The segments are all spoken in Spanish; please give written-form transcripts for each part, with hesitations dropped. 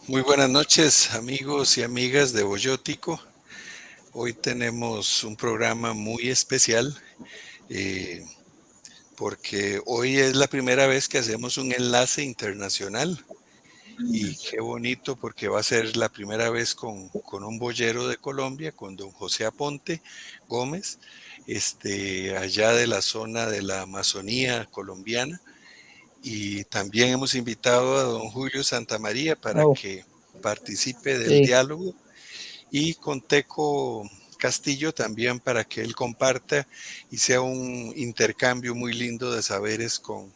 Muy buenas noches, amigos y amigas de Boyótico. Hoy tenemos un programa muy especial eh, porque hoy es la primera vez que hacemos un enlace internacional y qué bonito porque va a ser la primera vez con un boyero de Colombia, con don José Aponte Gómez, allá de la zona de la Amazonía colombiana. Y también hemos invitado a don Julio Santamaría para Oh, que participe del sí, diálogo y con Teco Castillo también para que él comparta y sea un intercambio muy lindo de saberes con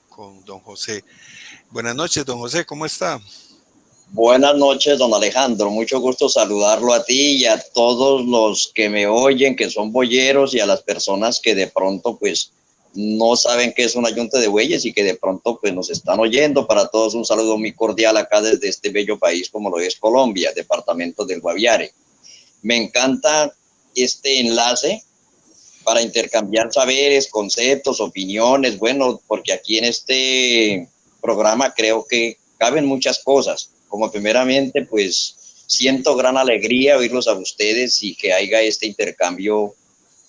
don José. Buenas noches, don José, ¿cómo está? Buenas noches, don Alejandro. Mucho gusto saludarlo a ti y a todos los que me oyen, que son boyeros, y a las personas que de pronto pues no saben qué es una yunta de bueyes y que de pronto pues nos están oyendo. Para todos un saludo muy cordial acá desde este bello país como lo es Colombia, departamento del Guaviare. Me encanta este enlace para intercambiar saberes, conceptos, opiniones, bueno, porque aquí en este programa creo que caben muchas cosas. Como primeramente, pues siento gran alegría oírlos a ustedes y que haya este intercambio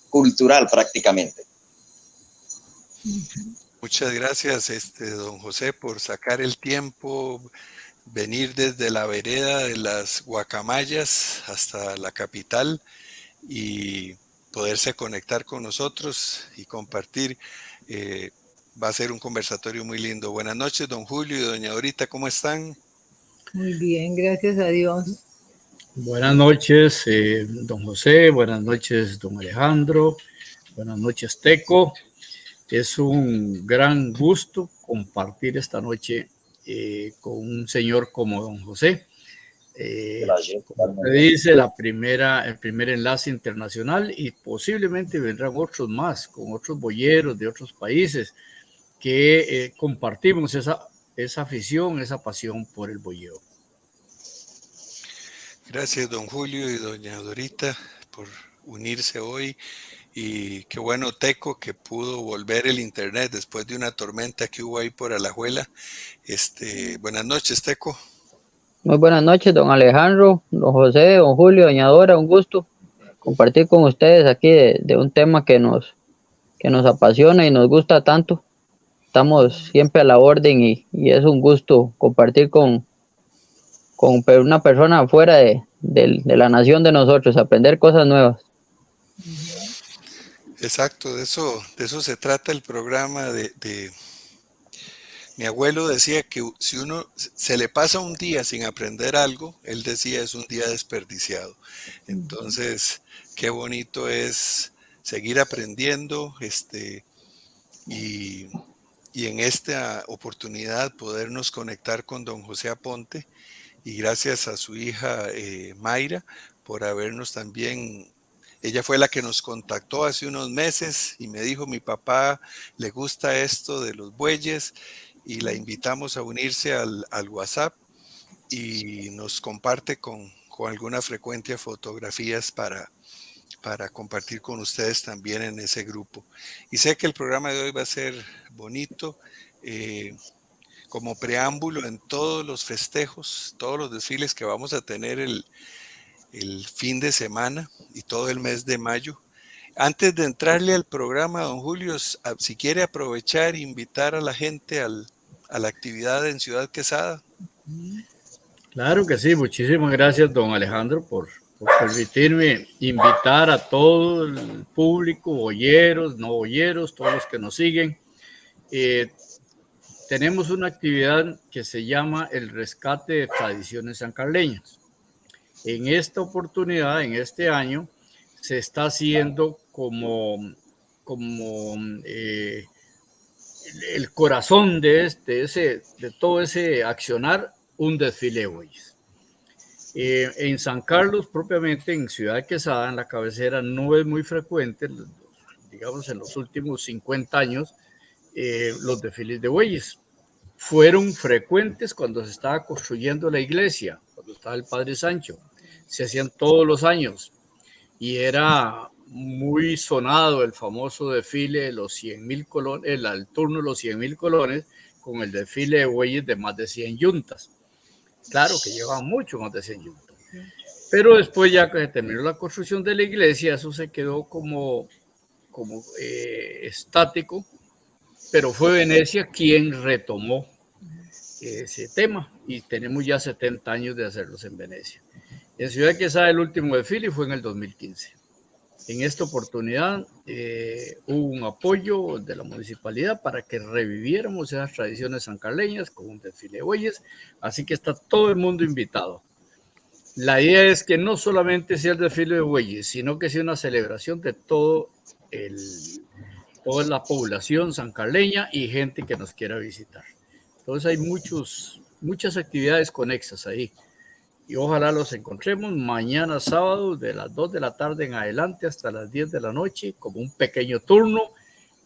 cultural prácticamente. Muchas gracias, don José, por sacar el tiempo, venir desde la vereda de las Guacamayas hasta la capital y poderse conectar con nosotros y compartir. eh, Va a ser un conversatorio muy lindo. Buenas noches, don Julio y doña Dorita, ¿cómo están? muy bien, gracias a Dios. Buenas noches, don José, buenas noches, don Alejandro, buenas noches, Teco. Es un gran gusto compartir esta noche con un señor como don José. Gracias. Como usted dice, el primer enlace internacional y posiblemente vendrán otros más, con otros boyeros de otros países que compartimos esa afición, esa pasión por el boyeo. Gracias, don Julio y doña Dorita, por unirse hoy. Y qué bueno, Teco, que pudo volver el internet después de una tormenta que hubo ahí por Alajuela. Buenas noches, Teco. Muy buenas noches, don Alejandro, don José, don Julio, doña Dora, un gusto compartir con ustedes aquí de un tema que nos apasiona y nos gusta tanto. Estamos siempre a la orden y es un gusto compartir con una persona fuera de la nación de nosotros, aprender cosas nuevas. Exacto, de eso se trata el programa mi abuelo decía que si uno se le pasa un día sin aprender algo, él decía es un día desperdiciado. Entonces, qué bonito es seguir aprendiendo, y, y en esta oportunidad podernos conectar con don José Aponte y gracias a su hija Mayra por habernos también, ella fue la que nos contactó hace unos meses y me dijo, mi papá le gusta esto de los bueyes y la invitamos a unirse al WhatsApp y nos comparte con alguna frecuencia fotografías para compartir con ustedes también en ese grupo. Y sé que el programa de hoy va a ser bonito. Como preámbulo en todos los festejos, todos los desfiles que vamos a tener el fin de semana y todo el mes de mayo. Antes de entrarle al programa, don Julio, si quiere aprovechar e invitar a la gente a la actividad en Ciudad Quesada. Claro que sí, muchísimas gracias, don Alejandro, por permitirme invitar a todo el público, boyeros, no boyeros, todos los que nos siguen. Tenemos una actividad que se llama el rescate de tradiciones sancarleñas. En esta oportunidad, en este año, se está haciendo como el corazón de todo ese accionar, un desfile de bueyes. En San Carlos, propiamente en Ciudad Quesada, en la cabecera, no es muy frecuente, digamos en los últimos 50 años, los desfiles de bueyes. Fueron frecuentes cuando se estaba construyendo la iglesia, cuando estaba el Padre Sancho. Se hacían todos los años y era muy sonado el famoso desfile de los 100,000 colones, el turno de los 100,000 colones, con el desfile de bueyes de más de 100 yuntas. Claro que llevaban mucho más de 100 yuntas. Pero después, ya que terminó la construcción de la iglesia, eso se quedó como estático, pero fue Venecia quien retomó ese tema y tenemos ya 70 años de hacerlos en Venecia. En Ciudad Quesada el último desfile fue en el 2015. En esta oportunidad hubo un apoyo de la municipalidad para que reviviéramos esas tradiciones sancarleñas con un desfile de bueyes, así que está todo el mundo invitado. La idea es que no solamente sea el desfile de bueyes, sino que sea una celebración de toda la población sancarleña y gente que nos quiera visitar. Entonces hay muchas actividades conexas ahí. Y ojalá los encontremos mañana sábado de las 2 de la tarde en adelante hasta las 10 de la noche como un pequeño turno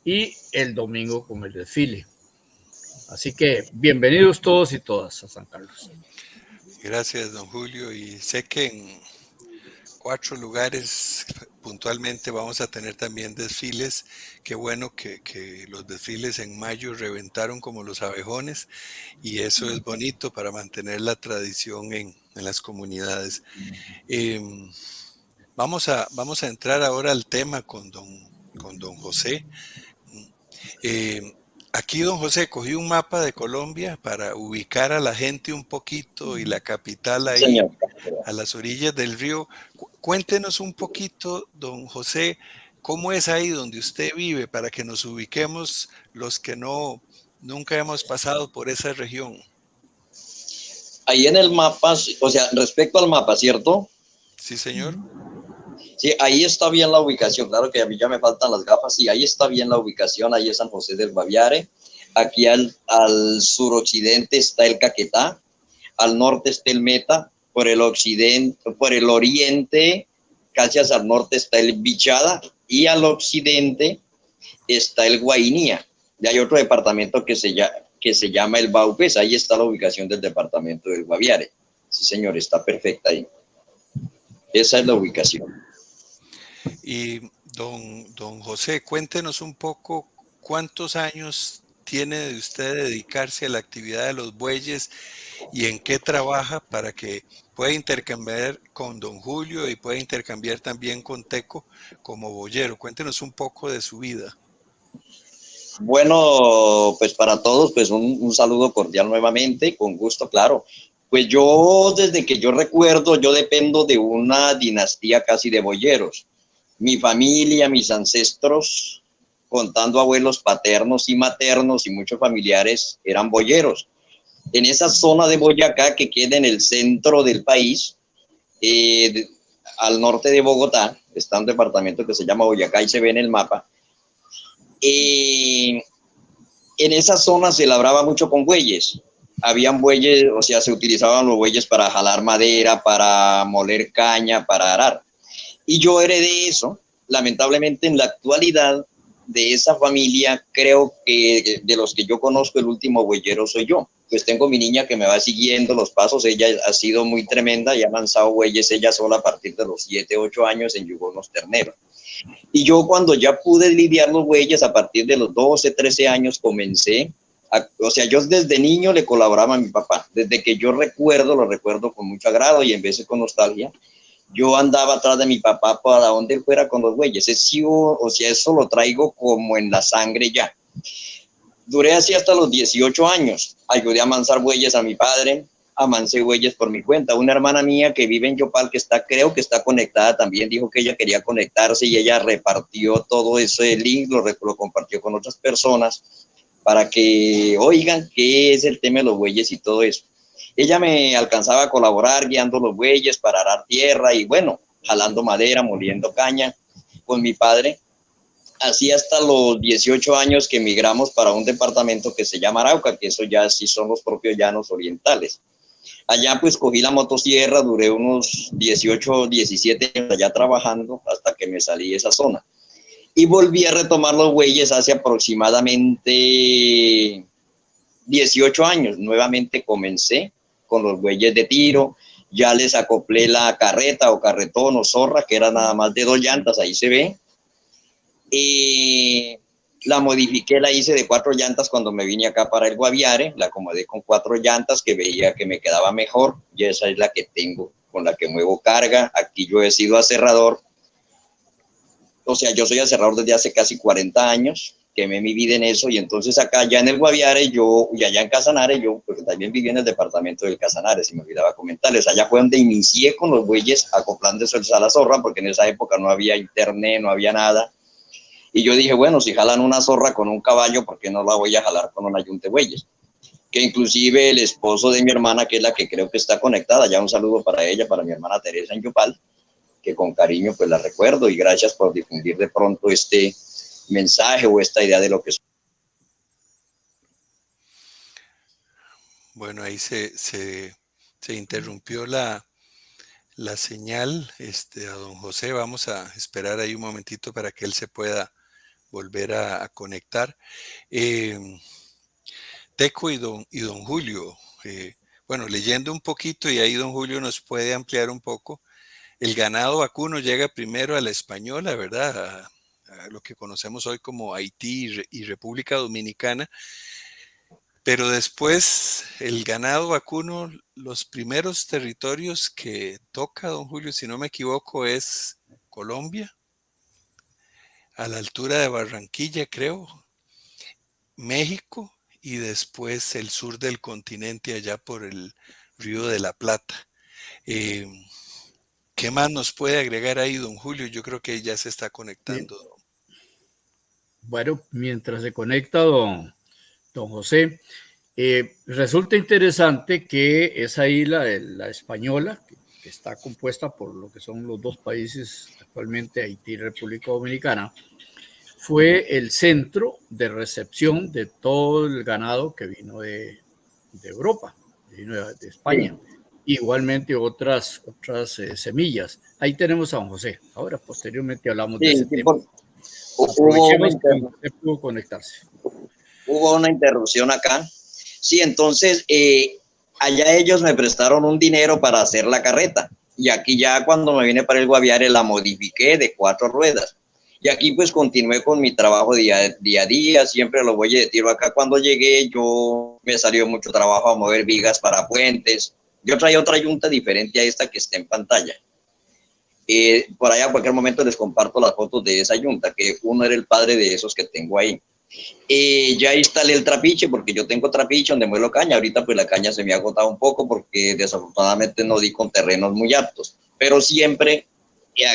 y el domingo con el desfile. Así que bienvenidos todos y todas a San Carlos. Gracias, don Julio. Y sé que en 4 lugares puntualmente vamos a tener también desfiles. Qué bueno que los desfiles en mayo reventaron como los abejones y eso es bonito para mantener la tradición en las comunidades. Vamos a entrar ahora al tema con don José. Aquí don José cogí un mapa de Colombia para ubicar a la gente un poquito y la capital ahí, Señor. a las orillas del río. Cuéntenos un poquito, don José, cómo es ahí donde usted vive para que nos ubiquemos los que nunca hemos pasado por esa región. Ahí en el mapa, o sea, respecto al mapa, ¿cierto? Sí, señor. Sí, ahí está bien la ubicación. Claro que a mí ya me faltan las gafas. Sí, ahí está bien la ubicación. Ahí es San José del Guaviare. Aquí al suroccidente está el Caquetá. Al norte está el Meta. Por el oriente, casi hacia el norte está el Bichada. Y al occidente está el Guainía. Y hay otro departamento que se llama el Baupés. Ahí está la ubicación del departamento del Guaviare. Sí, señor, está perfecta ahí. Esa es la ubicación. Y don José, cuéntenos un poco cuántos años tiene de usted dedicarse a la actividad de los bueyes y en qué trabaja para que pueda intercambiar con don Julio y pueda intercambiar también con Teco como boyero. Cuéntenos un poco de su vida. Bueno, pues para todos, pues un saludo cordial nuevamente, con gusto, claro. Pues yo, desde que yo recuerdo, yo dependo de una dinastía casi de boyeros. Mi familia, mis ancestros, contando abuelos paternos y maternos y muchos familiares, eran boyeros. En esa zona de Boyacá que queda en el centro del país, al norte de Bogotá, está un departamento que se llama Boyacá y se ve en el mapa. En esa zona se labraba mucho con bueyes. Habían bueyes, o sea, se utilizaban los bueyes para jalar madera, para moler caña, para arar. Y yo heredé eso. Lamentablemente, en la actualidad de esa familia, creo que de los que yo conozco, el último bueyero soy yo. Pues tengo mi niña que me va siguiendo los pasos. Ella ha sido muy tremenda y ha lanzado bueyes ella sola a partir de los 7, 8 años en yugonos terneros. Y yo, cuando ya pude lidiar los bueyes, a partir de los 12, 13 años comencé. O sea, yo desde niño le colaboraba a mi papá. Desde que yo recuerdo, lo recuerdo con mucho agrado y en veces con nostalgia. Yo andaba atrás de mi papá para donde él fuera con los bueyes. O sea, eso lo traigo como en la sangre ya. Duré así hasta los 18 años. Ayudé a amansar bueyes a mi padre, amancé bueyes por mi cuenta. Una hermana mía que vive en Yopal, que creo que está conectada también, dijo que ella quería conectarse y ella repartió todo ese link, lo compartió con otras personas para que oigan qué es el tema de los bueyes y todo eso. Ella me alcanzaba a colaborar guiando los bueyes para arar tierra y bueno, jalando madera, moliendo caña con mi padre. Así hasta los 18 años que emigramos para un departamento que se llama Arauca, que eso ya sí son los propios llanos orientales. Allá pues cogí la motosierra, duré unos 18, 17 años allá trabajando hasta que me salí de esa zona. Y volví a retomar los bueyes hace aproximadamente 18 años. Nuevamente comencé con los bueyes de tiro, ya les acoplé la carreta o carretón o zorra, que era nada más de 2 llantas, ahí se ve. La modifiqué, la hice de 4 llantas cuando me vine acá para el Guaviare, la acomodé con 4 llantas que veía que me quedaba mejor, y esa es la que tengo, con la que muevo carga. Aquí yo he sido aserrador, o sea, yo soy aserrador desde hace casi 40 años, quemé mi vida en eso, y entonces acá ya en el Guaviare, yo, y allá en Casanare, yo, porque también viví en el departamento del Casanare, si me olvidaba comentarles, allá fue donde inicié con los bueyes acoplando eso a la zorra, porque en esa época no había internet, no había nada. Y yo dije, bueno, si jalan una zorra con un caballo, ¿por qué no la voy a jalar con una yunta de bueyes? Que inclusive el esposo de mi hermana, que es la que creo que está conectada, ya un saludo para ella, para mi hermana Teresa en Yopal, que con cariño pues la recuerdo, y gracias por difundir de pronto este mensaje o esta idea de lo que es. Bueno, ahí se interrumpió la señal a don José. Vamos a esperar ahí un momentito para que él se pueda volver a conectar. Teco y don Julio, bueno, leyendo un poquito, y ahí don Julio nos puede ampliar un poco. El ganado vacuno llega primero a la Española, ¿verdad? A lo que conocemos hoy como Haití y República Dominicana. Pero después el ganado vacuno, los primeros territorios que toca don Julio, si no me equivoco, es Colombia, a la altura de Barranquilla, creo, México, y después el sur del continente, allá por el Río de la Plata. ¿Qué más nos puede agregar ahí, don Julio? Yo creo que ya se está conectando. Bueno, mientras se conecta don José, resulta interesante que esa isla de la Española, que está compuesta por lo que son los 2 países actualmente, Haití y República Dominicana, fue el centro de recepción de todo el ganado que vino de Europa, vino de España. Sí. Igualmente otras semillas. Ahí tenemos a don José. Ahora, posteriormente hablamos de ese tema. Aprovechemos que usted pudo conectarse. Hubo una interrupción acá. Sí, entonces allá ellos me prestaron un dinero para hacer la carreta. Y aquí ya cuando me vine para el Guaviare la modifiqué de 4 ruedas. Y aquí pues continué con mi trabajo día a día, siempre lo voy de tiro. Acá cuando llegué me salió mucho trabajo a mover vigas para puentes. Yo traía otra yunta diferente a esta que está en pantalla. Por allá a cualquier momento les comparto las fotos de esa yunta, que uno era el padre de esos que tengo ahí. Ya instalé el trapiche, porque yo tengo trapiche donde muelo caña. Ahorita pues la caña se me ha agotado un poco porque desafortunadamente no di con terrenos muy aptos. Pero siempre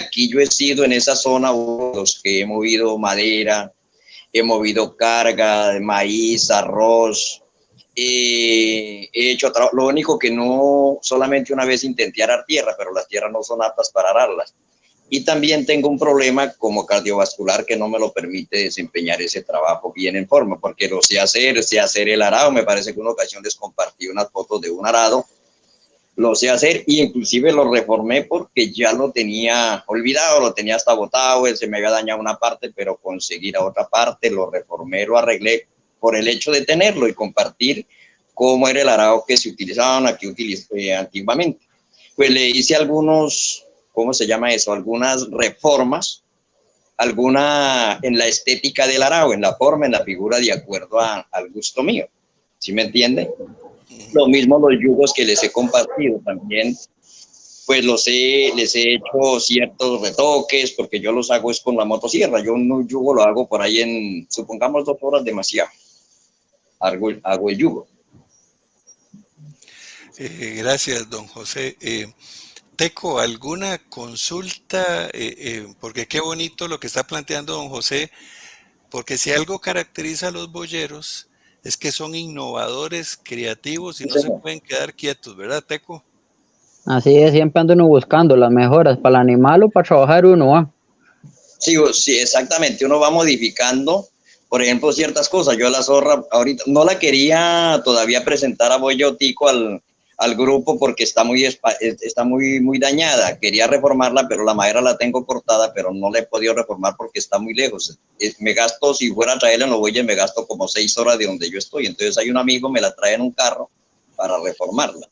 aquí yo he sido en esa zona los que he movido madera, he movido carga de maíz, arroz. He hecho lo único que no, solamente una vez intenté arar tierra, pero las tierras no son aptas para ararlas. Y también tengo un problema como cardiovascular que no me lo permite desempeñar ese trabajo bien en forma, porque lo sé hacer el arado. Me parece que una ocasión les compartí unas fotos de un arado. Lo sé hacer, y inclusive lo reformé porque ya lo tenía olvidado, lo tenía hasta botado, se me había dañado una parte, pero conseguir a otra parte, lo reformé, lo arreglé por el hecho de tenerlo y compartir cómo era el arado que se utilizaban aquí antiguamente. Pues le hice algunos, ¿cómo se llama eso? Algunas reformas, en la estética del arado, en la forma, en la figura, de acuerdo al gusto mío. ¿Sí me entiende? Lo mismo los yugos que les he compartido también, pues les he hecho ciertos retoques, porque yo los hago es con la motosierra. Yo un yugo lo hago por ahí en, supongamos, 2 horas demasiado. Hago el yugo. Gracias, don José. Teco, ¿alguna consulta? Porque qué bonito lo que está planteando don José, porque si algo caracteriza a los boyeros es que son innovadores, creativos, y no se pueden quedar quietos, ¿verdad, Teco? Así es, siempre ando uno buscando las mejoras para el animal o para trabajar uno, ¿va? Sí, exactamente, uno va modificando, por ejemplo, ciertas cosas. Yo la zorra ahorita no la quería todavía presentar a Boyotico al grupo porque está muy dañada. Quería reformarla, pero la madera la tengo cortada, pero no la he podido reformar porque está muy lejos. Me gasto, si fuera a traerla en los bueyes, me gasto como 6 horas de donde yo estoy. Entonces hay un amigo, me la trae en un carro para reformarla.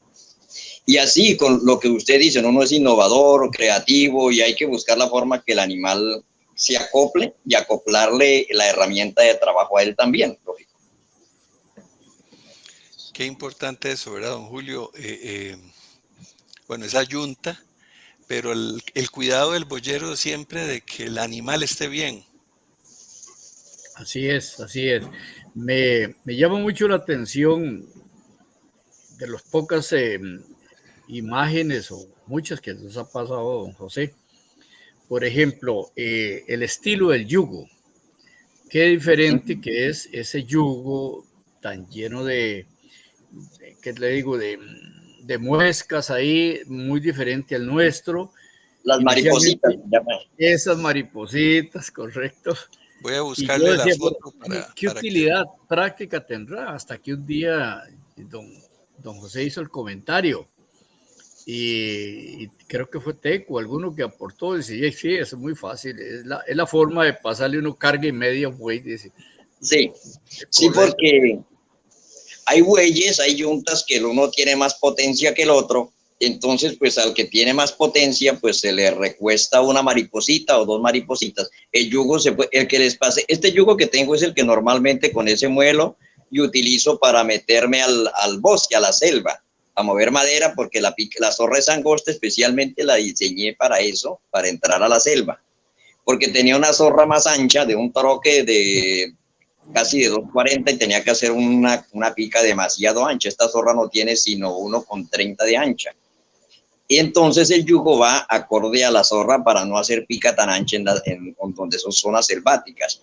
Y así, con lo que usted dice, uno es innovador, creativo, y hay que buscar la forma que el animal se acople y acoplarle la herramienta de trabajo a él también, lógico. Qué importante eso, ¿verdad, don Julio? Bueno, esa yunta, pero el cuidado del boyero siempre de que el animal esté bien. Así es, así es. Me llama mucho la atención de las pocas imágenes o muchas que nos ha pasado don José. Por ejemplo, el estilo del yugo. Qué diferente que es ese yugo tan lleno ¿qué le digo? De muescas ahí, muy diferente al nuestro. Las maripositas. Esas maripositas, correcto. Voy a Y buscarle yo la decía, foto ¿qué utilidad práctica tendrá? Hasta que un día don José hizo el comentario y creo que fue Teco, alguno que aportó, decía, sí, es muy fácil, es la forma de pasarle uno carga y media, güey. Dice, sí, sí, porque hay bueyes, hay yuntas que el uno tiene más potencia que el otro, entonces pues al que tiene más potencia pues se le recuesta una mariposita o dos maripositas. El yugo el que les pase, este yugo que tengo es el que normalmente con ese muelo y utilizo para meterme al bosque, a la selva, a mover madera, porque la zorra es angosta, especialmente la diseñé para eso, para entrar a la selva, porque tenía una zorra más ancha de un troque de casi de 2.40 y tenía que hacer una pica demasiado ancha. Esta zorra no tiene sino 1.30 de ancha. Y entonces el yugo va acorde a la zorra para no hacer pica tan ancha en donde son zonas selváticas.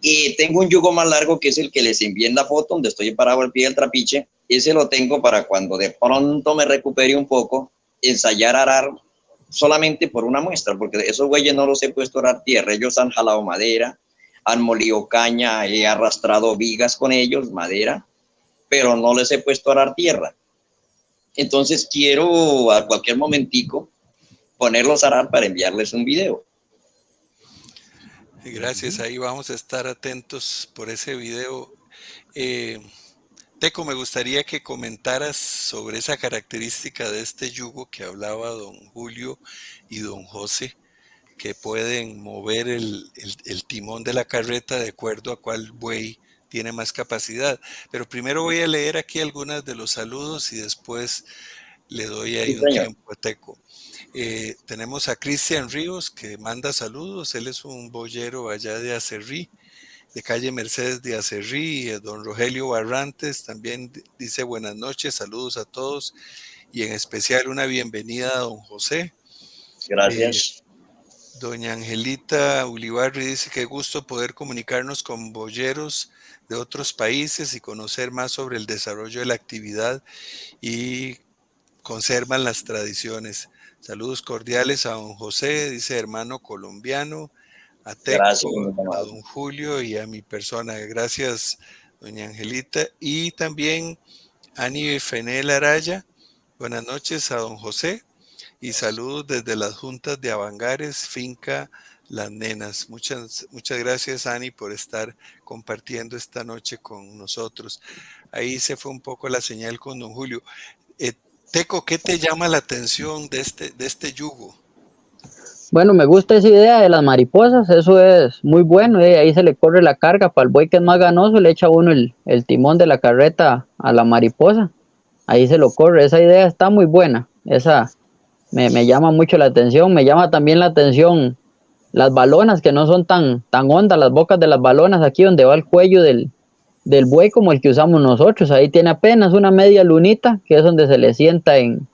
Y tengo un yugo más largo que es el que les envié en la foto, donde estoy parado al pie del trapiche. Ese lo tengo para cuando de pronto me recupere un poco, ensayar a arar solamente por una muestra, porque esos güeyes no los he puesto a arar tierra. Ellos han jalado madera, han molido caña, he arrastrado vigas con ellos, madera, pero no les he puesto a arar tierra. Entonces quiero a cualquier momentico ponerlos a arar para enviarles un video. Gracias, ahí vamos a estar atentos por ese video. Teco, me gustaría que comentaras sobre esa característica de este yugo que hablaba don Julio y don José, que pueden mover el timón de la carreta de acuerdo a cuál buey tiene más capacidad. Pero primero voy a leer aquí algunas de los saludos y después le doy ahí un tiempo a Teco. Tenemos a Cristian Ríos que manda saludos. Él es un boyero allá de Acerrí, de calle Mercedes de Acerrí. Don Rogelio Barrantes también dice buenas noches, saludos a todos y en especial una bienvenida a don José. Gracias. Doña Angelita Ulibarri dice que gusto poder comunicarnos con boyeros de otros países y conocer más sobre el desarrollo de la actividad y conservan las tradiciones. Saludos cordiales a don José, dice hermano colombiano, a Teco, a don Julio y a mi persona. Gracias, doña Angelita. Y también Ani Fenel Araya, buenas noches a don José. Y saludos desde las juntas de Avangares, Finca Las Nenas. Muchas gracias, Ani, por estar compartiendo esta noche con nosotros. Ahí se fue un poco la señal con don Julio. Teco, ¿qué te llama la atención de este yugo? Bueno, me gusta esa idea de las mariposas, eso es muy bueno, ahí se le corre la carga, para el buey que es más ganoso le echa uno el timón de la carreta a la mariposa, ahí se lo corre, esa idea está muy buena, esa me llama mucho la atención. Me llama también la atención las balonas, que no son tan hondas, las bocas de las balonas aquí donde va el cuello del buey como el que usamos nosotros. Ahí tiene apenas una media lunita, que es donde se le sienta en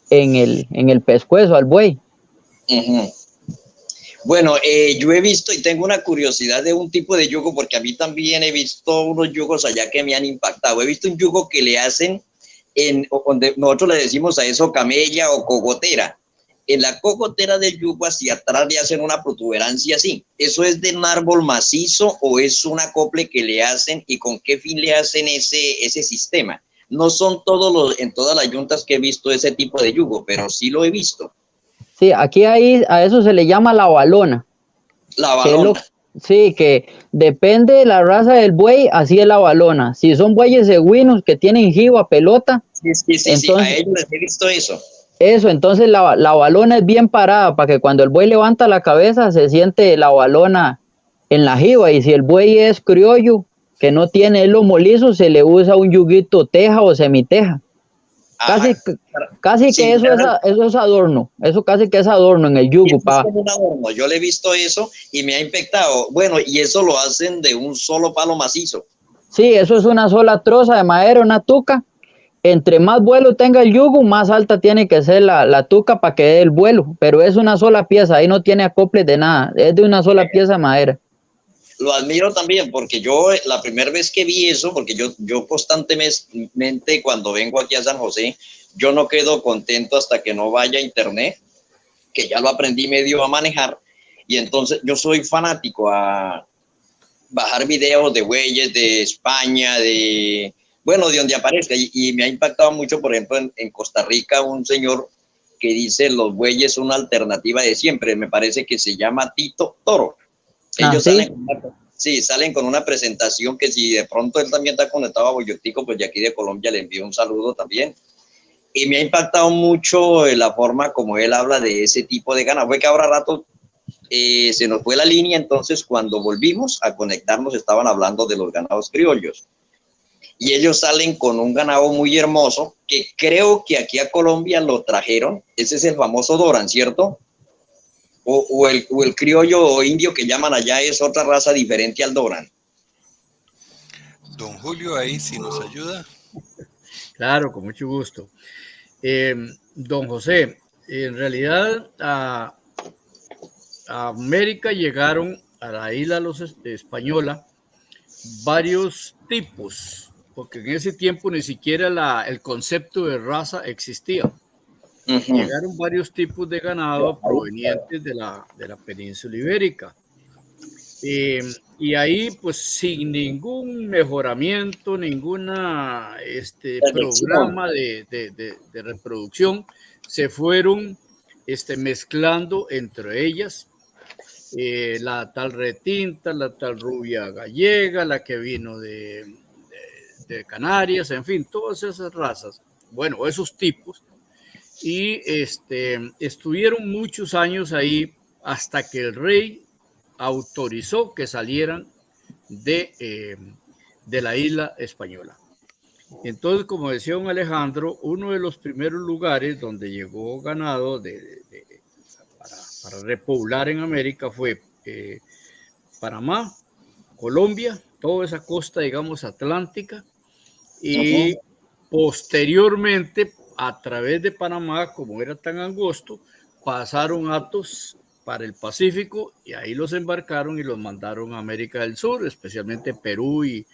el pescuezo al buey. Bueno, yo he visto y tengo una curiosidad de un tipo de yugo, porque a mí también he visto unos yugos allá que me han impactado. He visto un yugo que le hacen donde nosotros le decimos a eso camella o cogotera. En la cogotera del yugo hacia atrás le hacen una protuberancia así. ¿Eso es de un árbol macizo o es un acople que le hacen y con qué fin le hacen ese sistema? No son en todas las yuntas que he visto ese tipo de yugo, pero sí lo he visto. Sí, aquí a eso se le llama la balona. La balona. Sí, que depende de la raza del buey, así es la balona. Si son bueyes eguinos que tienen jiba, pelota. Sí, entonces, a ellos les he visto eso. Eso, entonces la balona es bien parada para que cuando el buey levanta la cabeza se siente la balona en la jiba, y si el buey es criollo, que no tiene el lomo liso, se le usa un yuguito teja o semiteja. Casi, Ajá. casi que eso es adorno, eso casi que es adorno en el yugo. Es como un adorno. Yo le he visto eso y me ha impactado. Bueno, y eso lo hacen de un solo palo macizo. Sí, eso es una sola troza de madera, una tuca. Entre más vuelo tenga el yugo, más alta tiene que ser la tuca para que dé el vuelo, pero es una sola pieza, ahí no tiene acoples de nada, es de una sola pieza de madera. Lo admiro también porque yo la primera vez que vi eso, porque yo constantemente cuando vengo aquí a San José, yo no quedo contento hasta que no vaya a internet, que ya lo aprendí medio a manejar, y entonces yo soy fanático a bajar videos de bueyes de España, de donde aparezca, y me ha impactado mucho, por ejemplo, en Costa Rica, un señor que dice los bueyes son una alternativa de siempre, me parece que se llama Tito Toro. Ellos salen con una presentación que si de pronto él también está conectado a Boyotico, pues de aquí de Colombia le envío un saludo también. Y me ha impactado mucho la forma como él habla de ese tipo de ganado. Fue que ahora rato se nos fue la línea, entonces cuando volvimos a conectarnos estaban hablando de los ganados criollos. Y ellos salen con un ganado muy hermoso, que creo que aquí a Colombia lo trajeron. Ese es el famoso Doran, ¿cierto? O el criollo o indio que llaman allá es otra raza diferente al Doran. Don Julio, ahí si nos ayuda. Claro, con mucho gusto. Don José, en realidad a América llegaron a la isla española varios tipos, porque en ese tiempo ni siquiera el concepto de raza existía. Llegaron varios tipos de ganado provenientes de la península ibérica. Y ahí, pues, sin ningún mejoramiento, ninguna programa de reproducción, se fueron mezclando entre ellas. La tal retinta, la tal rubia gallega, la que vino de Canarias, en fin, todas esas razas, bueno, esos tipos. Y estuvieron muchos años ahí hasta que el rey autorizó que salieran de la isla española. Entonces, como decía don Alejandro, uno de los primeros lugares donde llegó ganado para repoblar en América fue Panamá, Colombia, toda esa costa, digamos, atlántica, y posteriormente, a través de Panamá, como era tan angosto, pasaron Atos para el Pacífico y ahí los embarcaron y los mandaron a América del Sur, especialmente Perú y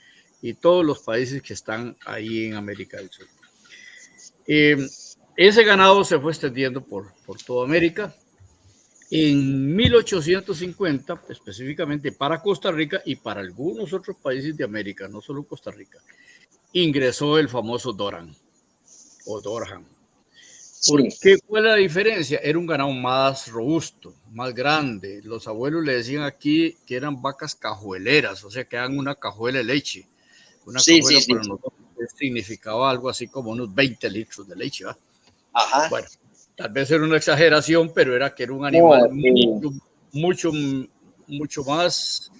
todos los países que están ahí en América del Sur. Ese ganado se fue extendiendo por toda América. En 1850, específicamente para Costa Rica y para algunos otros países de América, no solo Costa Rica, ingresó el famoso Doran o Dorham. ¿Por qué? ¿Cuál es la diferencia? Era un ganado más robusto, más grande. Los abuelos le decían aquí que eran vacas cajueleras, o sea, que eran una cajuela de leche. Una cajuela para nosotros significaba algo así como unos 20 litros de leche, ¿va? Ajá. Bueno, tal vez era una exageración, pero era que era un animal mucho más,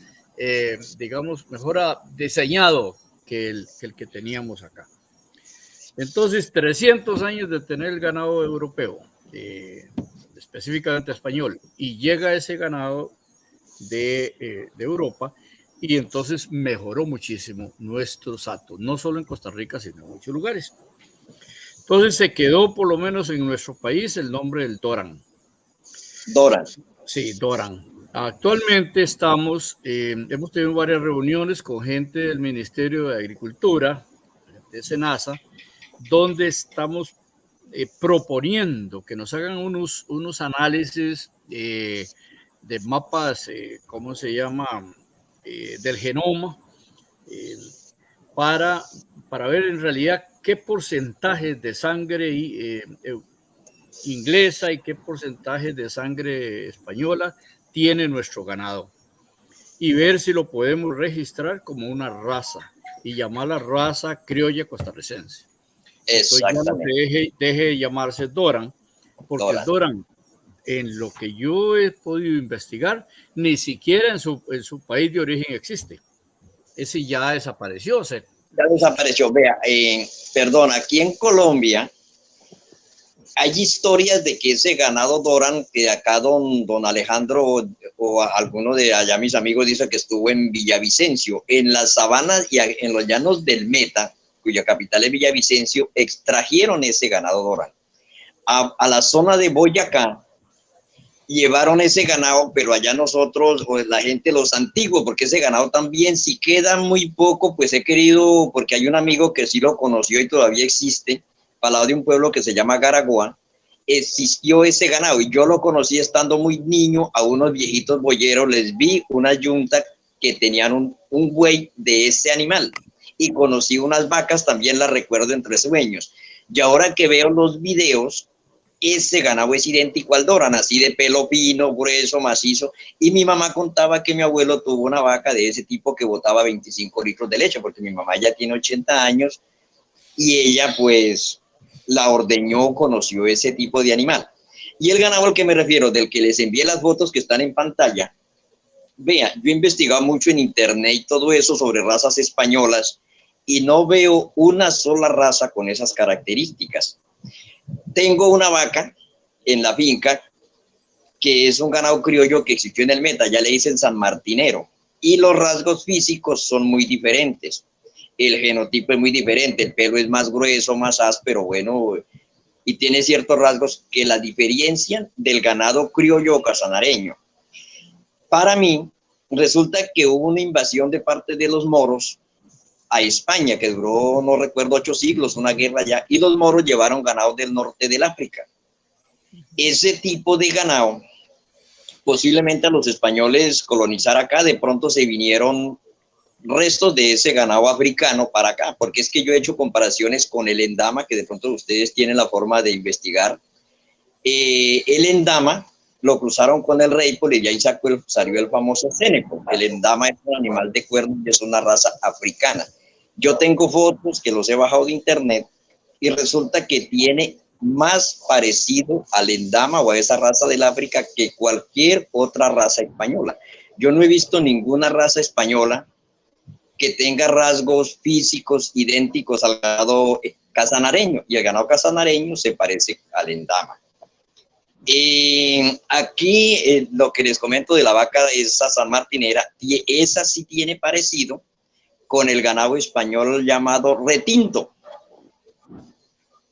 digamos, mejor diseñado que el que teníamos acá. Entonces, 300 años de tener el ganado europeo, específicamente español, y llega ese ganado de Europa, y entonces mejoró muchísimo nuestros atos, no solo en Costa Rica, sino en muchos lugares. Entonces se quedó, por lo menos en nuestro país, el nombre del Doran. Doran. Sí, Doran. Actualmente hemos tenido varias reuniones con gente del Ministerio de Agricultura, de SENASA, donde estamos proponiendo que nos hagan unos análisis de mapas, ¿cómo se llama?, del genoma, para ver en realidad qué porcentajes de sangre inglesa y qué porcentajes de sangre española tiene nuestro ganado, y ver si lo podemos registrar como una raza y llamarla raza criolla costarricense. Exactamente. Ya no deje de llamarse Doran, porque el Doran, en lo que yo he podido investigar, ni siquiera en su país de origen existe. Ese ya desapareció. Ya desapareció. Vea, perdón, aquí en Colombia hay historias de que ese ganado Doran, que acá don Alejandro o alguno de allá mis amigos dice que estuvo en Villavicencio, en las sabanas y en los llanos del Meta, cuya capital es Villavicencio, extrajeron ese ganado Doran. A la zona de Boyacá, llevaron ese ganado, pero allá nosotros, o la gente, los antiguos, porque ese ganado también, si queda muy poco, pues he querido, porque hay un amigo que sí lo conoció y todavía existe, al lado de un pueblo que se llama Garagoa, existió ese ganado y yo lo conocí estando muy niño. A unos viejitos boyeros les vi una yunta que tenían un buey de ese animal y conocí unas vacas, también las recuerdo entre sueños. Y ahora que veo los videos, ese ganado es idéntico al Doran, así de pelo fino, grueso, macizo. Y mi mamá contaba que mi abuelo tuvo una vaca de ese tipo que botaba 25 litros de leche, porque mi mamá ya tiene 80 años y ella pues la ordeñó, conoció ese tipo de animal. Y el ganado al que me refiero, del que les envié las fotos que están en pantalla, vea, yo he investigado mucho en internet y todo eso sobre razas españolas y no veo una sola raza con esas características. Tengo una vaca en la finca que es un ganado criollo que existió en el Meta, ya le dicen San Martinero, y los rasgos físicos son muy diferentes. El genotipo es muy diferente, el pelo es más grueso, más áspero, bueno, y tiene ciertos rasgos que la diferencian del ganado criollo casanareño. Para mí, resulta que hubo una invasión de parte de los moros a España, que duró, no recuerdo, 8 siglos, una guerra allá, y los moros llevaron ganado del norte del África. Ese tipo de ganado, posiblemente a los españoles colonizar acá, de pronto se vinieron restos de ese ganado africano para acá, porque es que yo he hecho comparaciones con el endama, que de pronto ustedes tienen la forma de investigar. El endama lo cruzaron con el reypol y ya ahí salió el famoso cenepo. El endama es un animal de cuernos y es una raza africana. Yo tengo fotos que los he bajado de internet y resulta que tiene más parecido al endama o a esa raza del África que cualquier otra raza española. Yo no he visto ninguna raza española que tenga rasgos físicos idénticos al ganado casanareño, y el ganado casanareño se parece al endama. Aquí lo que les comento de la vaca, esa San Martinera, esa sí tiene parecido con el ganado español llamado retinto.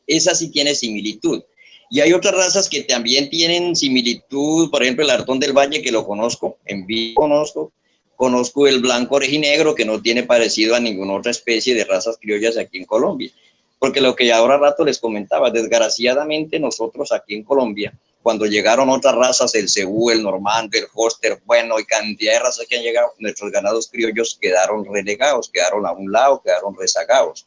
Esa sí tiene similitud. Y hay otras razas que también tienen similitud, por ejemplo el Artón del Valle, que lo conozco, en vivo conozco el blanco orejinegro, que no tiene parecido a ninguna otra especie de razas criollas aquí en Colombia. Porque lo que ahora rato les comentaba, desgraciadamente nosotros aquí en Colombia, cuando llegaron otras razas, el cebú, el normando, el hoster, bueno, y cantidad de razas que han llegado, nuestros ganados criollos quedaron relegados, quedaron a un lado, quedaron rezagados.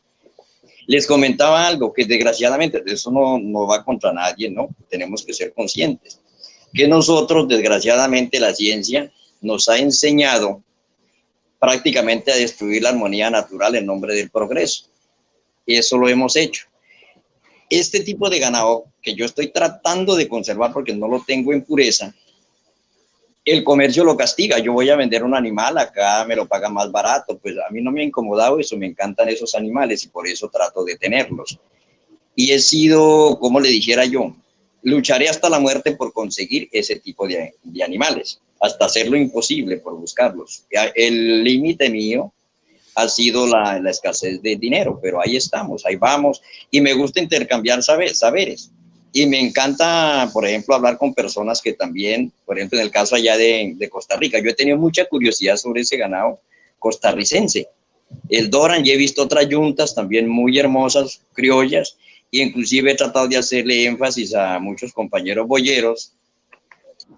Les comentaba algo que desgraciadamente, eso no va contra nadie, ¿no? Tenemos que ser conscientes. Que nosotros, desgraciadamente, la ciencia nos ha enseñado prácticamente a destruir la armonía natural en nombre del progreso. Y eso lo hemos hecho. Este tipo de ganado que yo estoy tratando de conservar porque no lo tengo en pureza, el comercio lo castiga. Yo voy a vender un animal, acá me lo pagan más barato. Pues a mí no me ha incomodado eso, me encantan esos animales y por eso trato de tenerlos. Y he sido, como le dijera yo, lucharé hasta la muerte por conseguir ese tipo de animales, hasta hacer lo imposible por buscarlos. El límite mío ha sido la escasez de dinero, pero ahí estamos, ahí vamos, y me gusta intercambiar saberes, y me encanta, por ejemplo, hablar con personas que también, por ejemplo, en el caso allá de Costa Rica, yo he tenido mucha curiosidad sobre ese ganado costarricense, el Doran, y he visto otras yuntas también muy hermosas, criollas, y inclusive he tratado de hacerle énfasis a muchos compañeros boyeros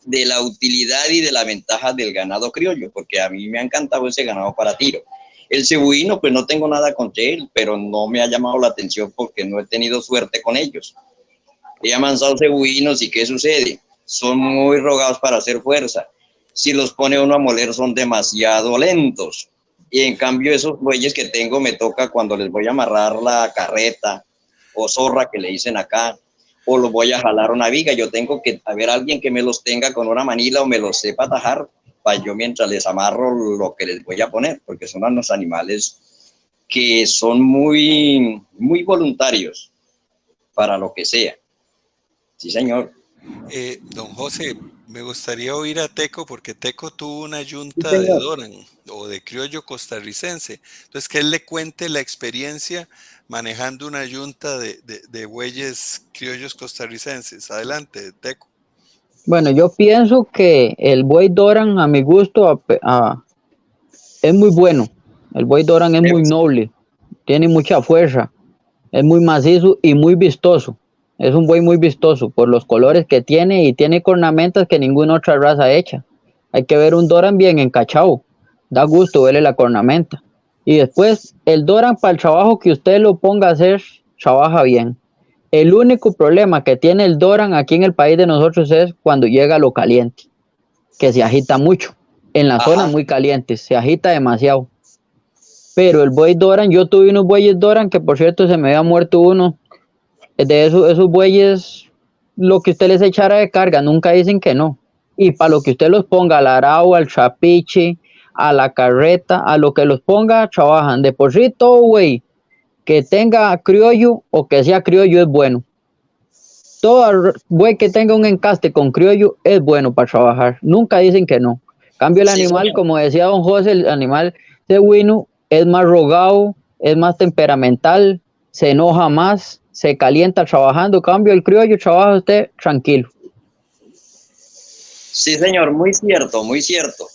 de la utilidad y de la ventaja del ganado criollo, porque a mí me ha encantado ese ganado para tiro. El cebuino, pues no tengo nada contra él, pero no me ha llamado la atención porque no he tenido suerte con ellos. He amansado cebuinos y ¿qué sucede? Son muy rogados para hacer fuerza. Si los pone uno a moler son demasiado lentos. Y en cambio esos bueyes que tengo me toca cuando les voy a amarrar la carreta o zorra que le dicen acá, o los voy a jalar una viga. Yo tengo que haber alguien que me los tenga con una manila o me los sepa atajar para yo mientras les amarro lo que les voy a poner, porque son unos animales que son muy, muy voluntarios para lo que sea. Sí, señor. Don José, me gustaría oír a Teco, porque Teco tuvo una Sí, yunta de señor. Doran o de criollo costarricense. Entonces, que él le cuente la experiencia manejando una yunta de bueyes criollos costarricenses. Adelante, Teco. Bueno, yo pienso que el buey Doran, a mi gusto, es muy bueno. El buey Doran es muy noble, tiene mucha fuerza, es muy macizo y muy vistoso. Es un buey muy vistoso por los colores que tiene y tiene cornamentas que ninguna otra raza echa. Hay que ver un Doran bien encachado. Da gusto verle la cornamenta. Y después, el Doran para el trabajo que usted lo ponga a hacer, trabaja bien. El único problema que tiene el Doran aquí en el país de nosotros es cuando llega a lo caliente, que se agita mucho. En las zonas muy calientes, se agita demasiado. Pero el buey Doran, yo tuve unos bueyes Doran que por cierto se me había muerto uno. De esos bueyes, lo que usted les echara de carga, nunca dicen que no. Y para lo que usted los ponga, al arao, al trapiche, a la carreta, a lo que los ponga, trabajan. De por sí todo güey que tenga criollo o que sea criollo es bueno. Todo güey que tenga un encaste con criollo es bueno para trabajar. Nunca dicen que no. Cambio el Sí, animal, señor. como decía don José, el animal cebuino es más rogado, es más temperamental, se enoja más, se calienta trabajando. Cambio el criollo, trabaja usted tranquilo. Sí, señor, muy cierto, muy cierto.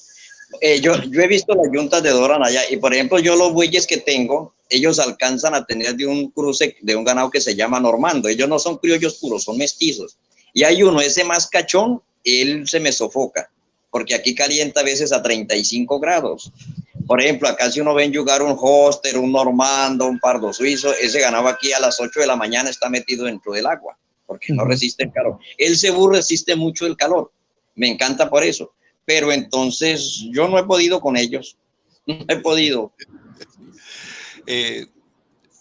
Yo he visto las yuntas de Doran allá y, por ejemplo, yo los bueyes que tengo, ellos alcanzan a tener de un cruce de un ganado que se llama normando. Ellos no son criollos puros, son mestizos. Y hay uno, ese más cachón, él se me sofoca, porque aquí calienta a veces a 35 grados. Por ejemplo, acá si uno ve en yugar un Holstein, un normando, un pardo suizo, ese ganado aquí a las 8 de la mañana está metido dentro del agua, porque no resiste el calor. El cebú resiste mucho el calor. Me encanta por eso. Pero entonces yo no he podido con ellos. No he podido.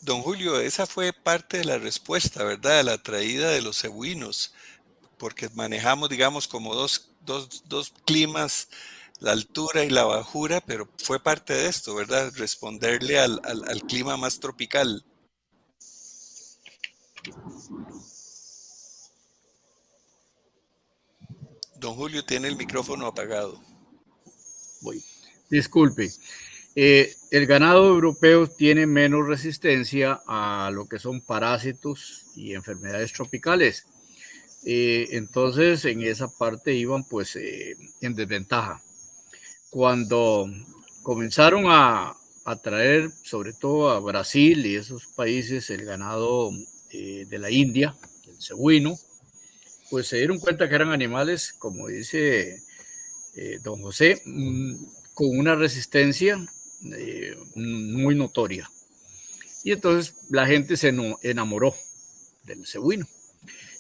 Don Julio, esa fue parte de la respuesta, ¿verdad? De la traída de los cebuinos, porque manejamos, digamos, como dos climas, la altura y la bajura, pero fue parte de esto, ¿verdad? Responderle al clima más tropical. Don Julio tiene el micrófono apagado. Disculpe. El ganado europeo tiene menos resistencia a lo que son parásitos y enfermedades tropicales. Entonces, en esa parte iban pues en desventaja. Cuando comenzaron a traer, sobre todo a Brasil y esos países, el ganado de la India, el cebuino, pues se dieron cuenta que eran animales, como dice don José, con una resistencia muy notoria. Y entonces la gente se enamoró del cebuino.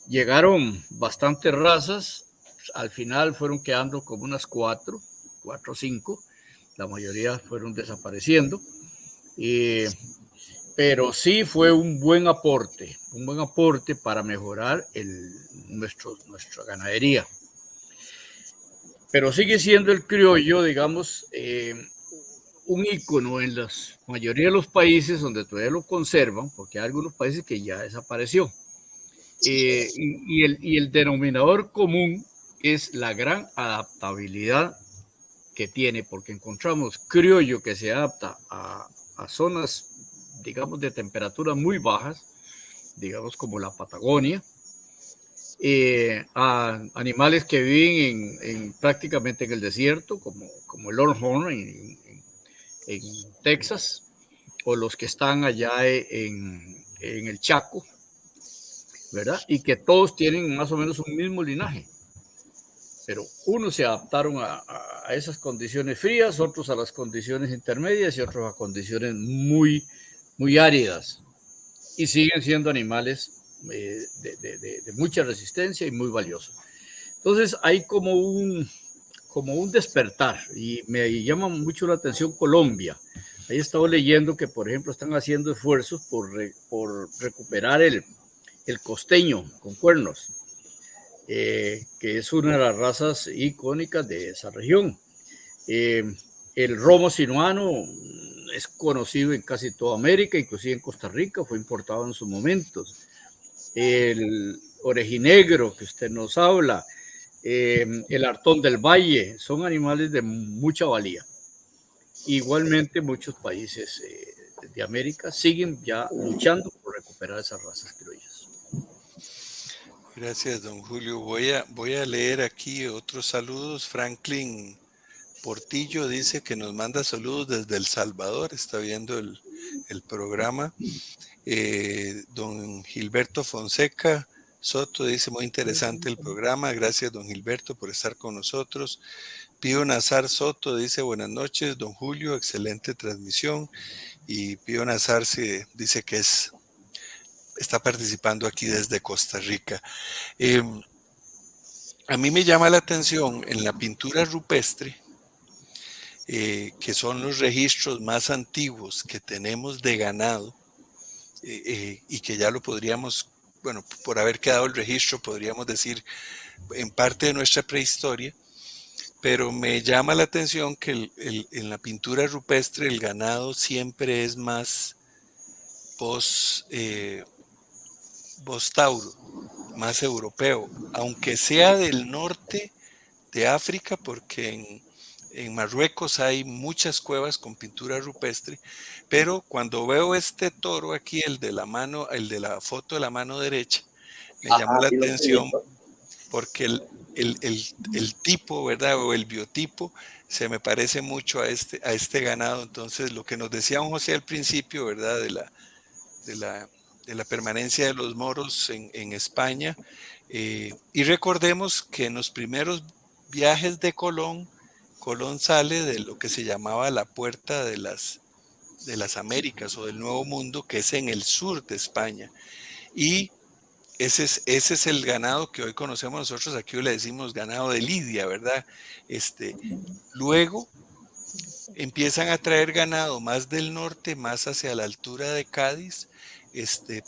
Llegaron bastantes razas, al final fueron quedando como unas cuatro o cinco, la mayoría fueron desapareciendo, pero sí fue un buen aporte para mejorar nuestra ganadería. Pero sigue siendo el criollo, digamos, un ícono en la mayoría de los países donde todavía lo conservan, porque hay algunos países que ya desapareció. Y el denominador común es la gran adaptabilidad que tiene, porque encontramos criollo que se adapta a zonas, digamos, de temperaturas muy bajas, digamos como la Patagonia, a animales que viven prácticamente en el desierto, como el Longhorn en Texas, o los que están allá en el Chaco, ¿verdad? Y que todos tienen más o menos un mismo linaje. Pero unos se adaptaron a esas condiciones frías, otros a las condiciones intermedias y otros a condiciones muy, muy áridas. Y siguen siendo animales de mucha resistencia y muy valiosos. Entonces hay como un despertar, y me llama mucho la atención Colombia. Ahí he estado leyendo que, por ejemplo, están haciendo esfuerzos por recuperar el el costeño con cuernos, que es una de las razas icónicas de esa región. El romo sinuano es conocido en casi toda América, inclusive en Costa Rica, fue importado en sus momentos. El orejinegro que usted nos habla, el artón del valle, son animales de mucha valía. Igualmente muchos países de América siguen ya luchando por recuperar esas razas criollas. Gracias, don Julio. Voy a leer aquí otros saludos. Franklin Portillo dice que nos manda saludos desde El Salvador, está viendo el programa. Don Gilberto Fonseca Soto dice, muy interesante el programa, gracias don Gilberto por estar con nosotros. Pío Nazar Soto dice, buenas noches don Julio, excelente transmisión. Y Pío Nazar dice que está participando aquí desde Costa Rica. A mí me llama la atención en la pintura rupestre, que son los registros más antiguos que tenemos de ganado, y que ya lo podríamos, bueno, por haber quedado el registro, podríamos decir en parte de nuestra prehistoria, pero me llama la atención que en la pintura rupestre el ganado siempre es más post-tauro, más europeo, aunque sea del norte de África, porque en Marruecos hay muchas cuevas con pintura rupestre, pero cuando veo este toro aquí, el de la foto de la mano derecha, me llamó la atención porque el tipo, ¿verdad? O el biotipo se me parece mucho a este ganado. Entonces, lo que nos decía don José al principio, ¿verdad? De la permanencia de los moros en España. Y recordemos que en los primeros viajes de Colón sale de lo que se llamaba la puerta de las Américas o del Nuevo Mundo, que es en el sur de España. Y ese es el ganado que hoy conocemos nosotros, aquí hoy le decimos ganado de Lidia, ¿verdad? Luego empiezan a traer ganado más del norte, más hacia la altura de Cádiz,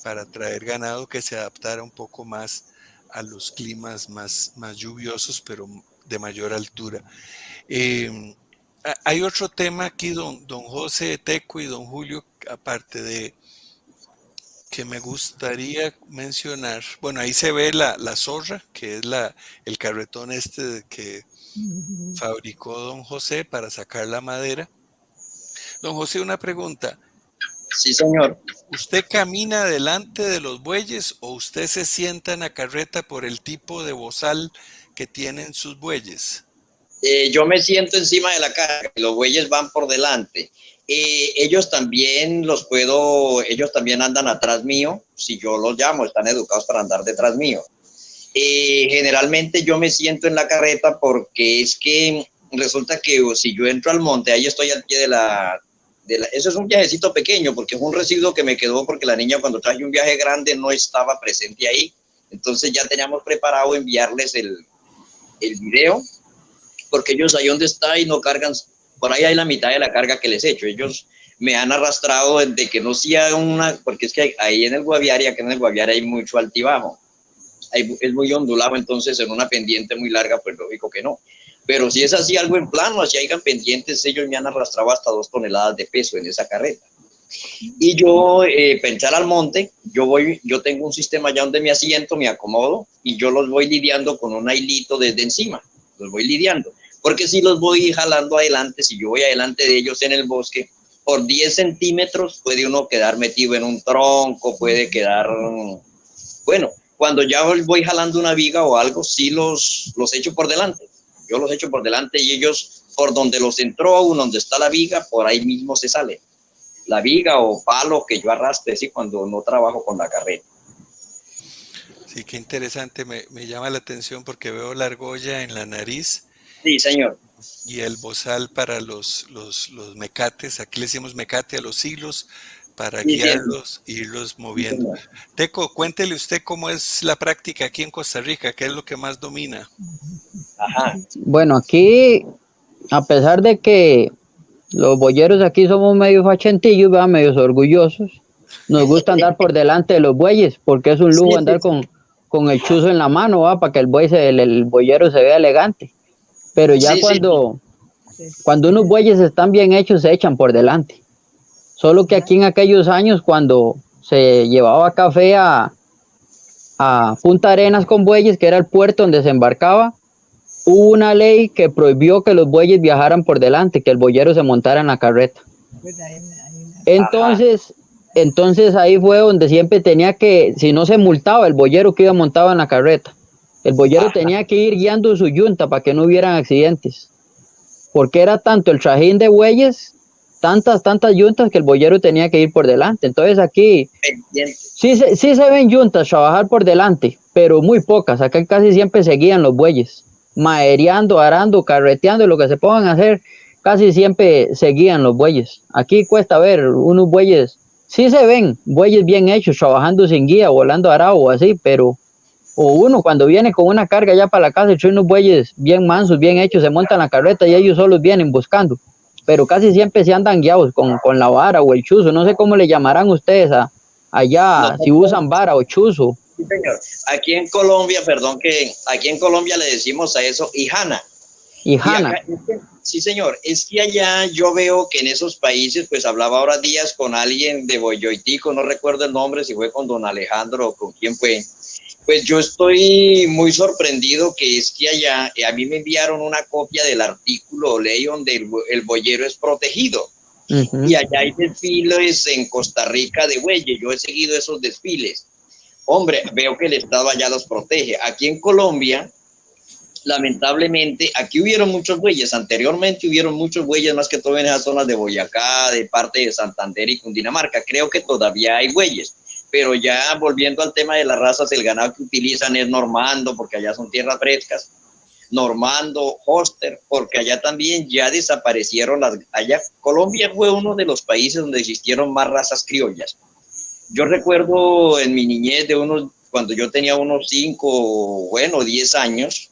para traer ganado que se adaptara un poco más a los climas más lluviosos, pero de mayor altura. Hay otro tema aquí, don José Teco y don Julio, aparte de que me gustaría mencionar. Bueno, ahí se ve la zorra, que es el carretón que fabricó don José para sacar la madera. Don José, una pregunta. Sí, señor. ¿Usted camina delante de los bueyes o usted se sienta en la carreta por el tipo de bozal que tienen sus bueyes? Yo me siento encima de la carga, los bueyes van por delante. Ellos también ellos también andan atrás mío, si yo los llamo, están educados para andar detrás mío. Generalmente yo me siento en la carreta porque es que resulta que si yo entro al monte, ahí estoy al pie eso es un viajecito pequeño porque es un residuo que me quedó porque la niña cuando traje un viaje grande no estaba presente ahí. Entonces ya teníamos preparado enviarles el video, porque ellos ahí donde está y no cargan, por ahí hay la mitad de la carga que les he hecho. Ellos me han arrastrado desde que no sea porque es que ahí en el Guaviare hay mucho altibajo, es muy ondulado, entonces en una pendiente muy larga, pues lógico que no. Pero si es así algo en plano, así hayan pendientes, ellos me han arrastrado hasta 2 toneladas de peso en esa carreta. Y yo, para entrar al monte, yo tengo un sistema allá donde me asiento, me acomodo y yo los voy lidiando con un hilito desde encima, los voy lidiando. Porque si los voy jalando adelante, si yo voy adelante de ellos en el bosque, por 10 centímetros puede uno quedar metido en un tronco, puede quedar, bueno, cuando ya voy jalando una viga o algo, sí los echo por delante. Yo los echo por delante y ellos, por donde los entró uno, donde está la viga, por ahí mismo se sale. La viga o palo que yo arrastre, sí, cuando no trabajo con la carreta. Sí, qué interesante, me llama la atención porque veo la argolla en la nariz. Sí, señor. Y el bozal para los mecates, aquí le decimos mecate a los hilos, para guiarlos e irlos moviendo. Sí, Teco, cuéntele usted cómo es la práctica aquí en Costa Rica, qué es lo que más domina. Ajá. Bueno, aquí, a pesar de que los boyeros aquí somos medio fachentillos, medios orgullosos, nos gusta andar por delante de los bueyes, porque es un lujo Sí, andar con el chuzo en la mano, ¿va? Para que el boyero se vea elegante. Pero ya sí, sí, sí. cuando unos bueyes están bien hechos, se echan por delante. Solo que aquí en aquellos años, cuando se llevaba café a Punta Arenas con bueyes, que era el puerto donde se embarcaba, hubo una ley que prohibió que los bueyes viajaran por delante, que el boyero se montara en la carreta. Ajá. Entonces, entonces ahí fue donde siempre tenía que, si no se multaba el boyero que iba montado en la carreta, el boyero Ajá. tenía que ir guiando su yunta para que no hubieran accidentes, porque era tanto el trajín de bueyes, tantas yuntas que el boyero tenía que ir por delante. Entonces aquí Pendiente. sí se ven yuntas trabajar por delante, pero muy pocas. Acá casi siempre seguían los bueyes, maereando, arando, carreteando, lo que se pongan a hacer, casi siempre seguían los bueyes. Aquí cuesta ver unos bueyes, sí se ven bueyes bien hechos, trabajando sin guía, volando arado o así, pero o uno cuando viene con una carga ya para la casa, trae unos bueyes bien mansos, bien hechos, se montan la carreta y ellos solos vienen buscando. Pero casi siempre se andan guiados con la vara o el chuzo. No sé cómo le llamarán ustedes allá, si Nosotros, usan vara o chuzo. sí, señor. Aquí en Colombia, perdón, que aquí en Colombia le decimos a eso hijana. Y Y jana. acá, sí, señor, es que allá yo veo que en esos países, pues hablaba ahora días con alguien de Boyoitico, no recuerdo el nombre, si fue con don Alejandro o con quién fue. Pues yo estoy muy sorprendido que es que allá, a mí me enviaron una copia del artículo o ley donde el boyero es protegido. Y allá hay desfiles en Costa Rica de bueyes, yo he seguido esos desfiles. Hombre, veo que el Estado allá los protege. Aquí en Colombia, lamentablemente, aquí hubieron muchos bueyes, anteriormente hubieron muchos bueyes, más que todo en esas zonas de Boyacá, de parte de Santander y Cundinamarca. Creo que todavía hay bueyes, pero ya volviendo al tema de las razas, el ganado que utilizan es normando, porque allá son tierras frescas, normando, Holstein, porque allá también ya desaparecieron allá Colombia fue uno de los países donde existieron más razas criollas. Yo recuerdo en mi niñez cuando yo tenía unos 5, bueno, 10 años,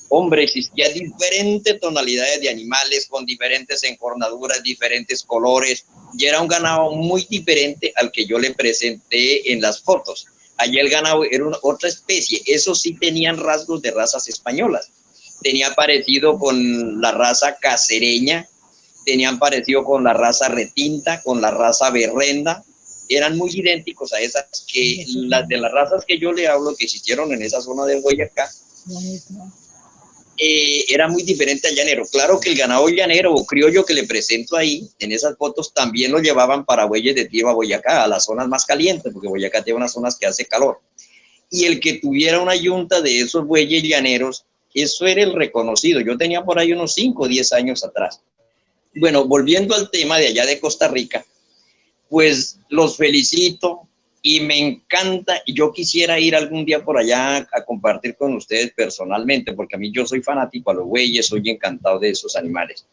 hombre, existía diferentes tonalidades de animales con diferentes encornaduras, diferentes colores, y era un ganado muy diferente al que yo le presenté en las fotos. Allá el ganado era otra especie, esos sí tenían rasgos de razas españolas, tenía parecido con la raza cacereña, tenían parecido con la raza retinta, con la raza berrenda, eran muy idénticos a esas que las de las razas que yo le hablo que existieron en esa zona de Boyacá. Era muy diferente al llanero. Claro que el ganado llanero o criollo que le presento ahí, en esas fotos, también lo llevaban para bueyes de tierra Boyacá, a las zonas más calientes, porque Boyacá tiene unas zonas que hace calor. Y el que tuviera una yunta de esos bueyes llaneros, eso era el reconocido. Yo tenía por ahí unos 5 o 10 años atrás. Bueno, volviendo al tema de allá de Costa Rica, pues los felicito y me encanta, y yo quisiera ir algún día por allá a compartir con ustedes personalmente, porque a mí yo soy fanático a los bueyes, soy encantado de esos animales,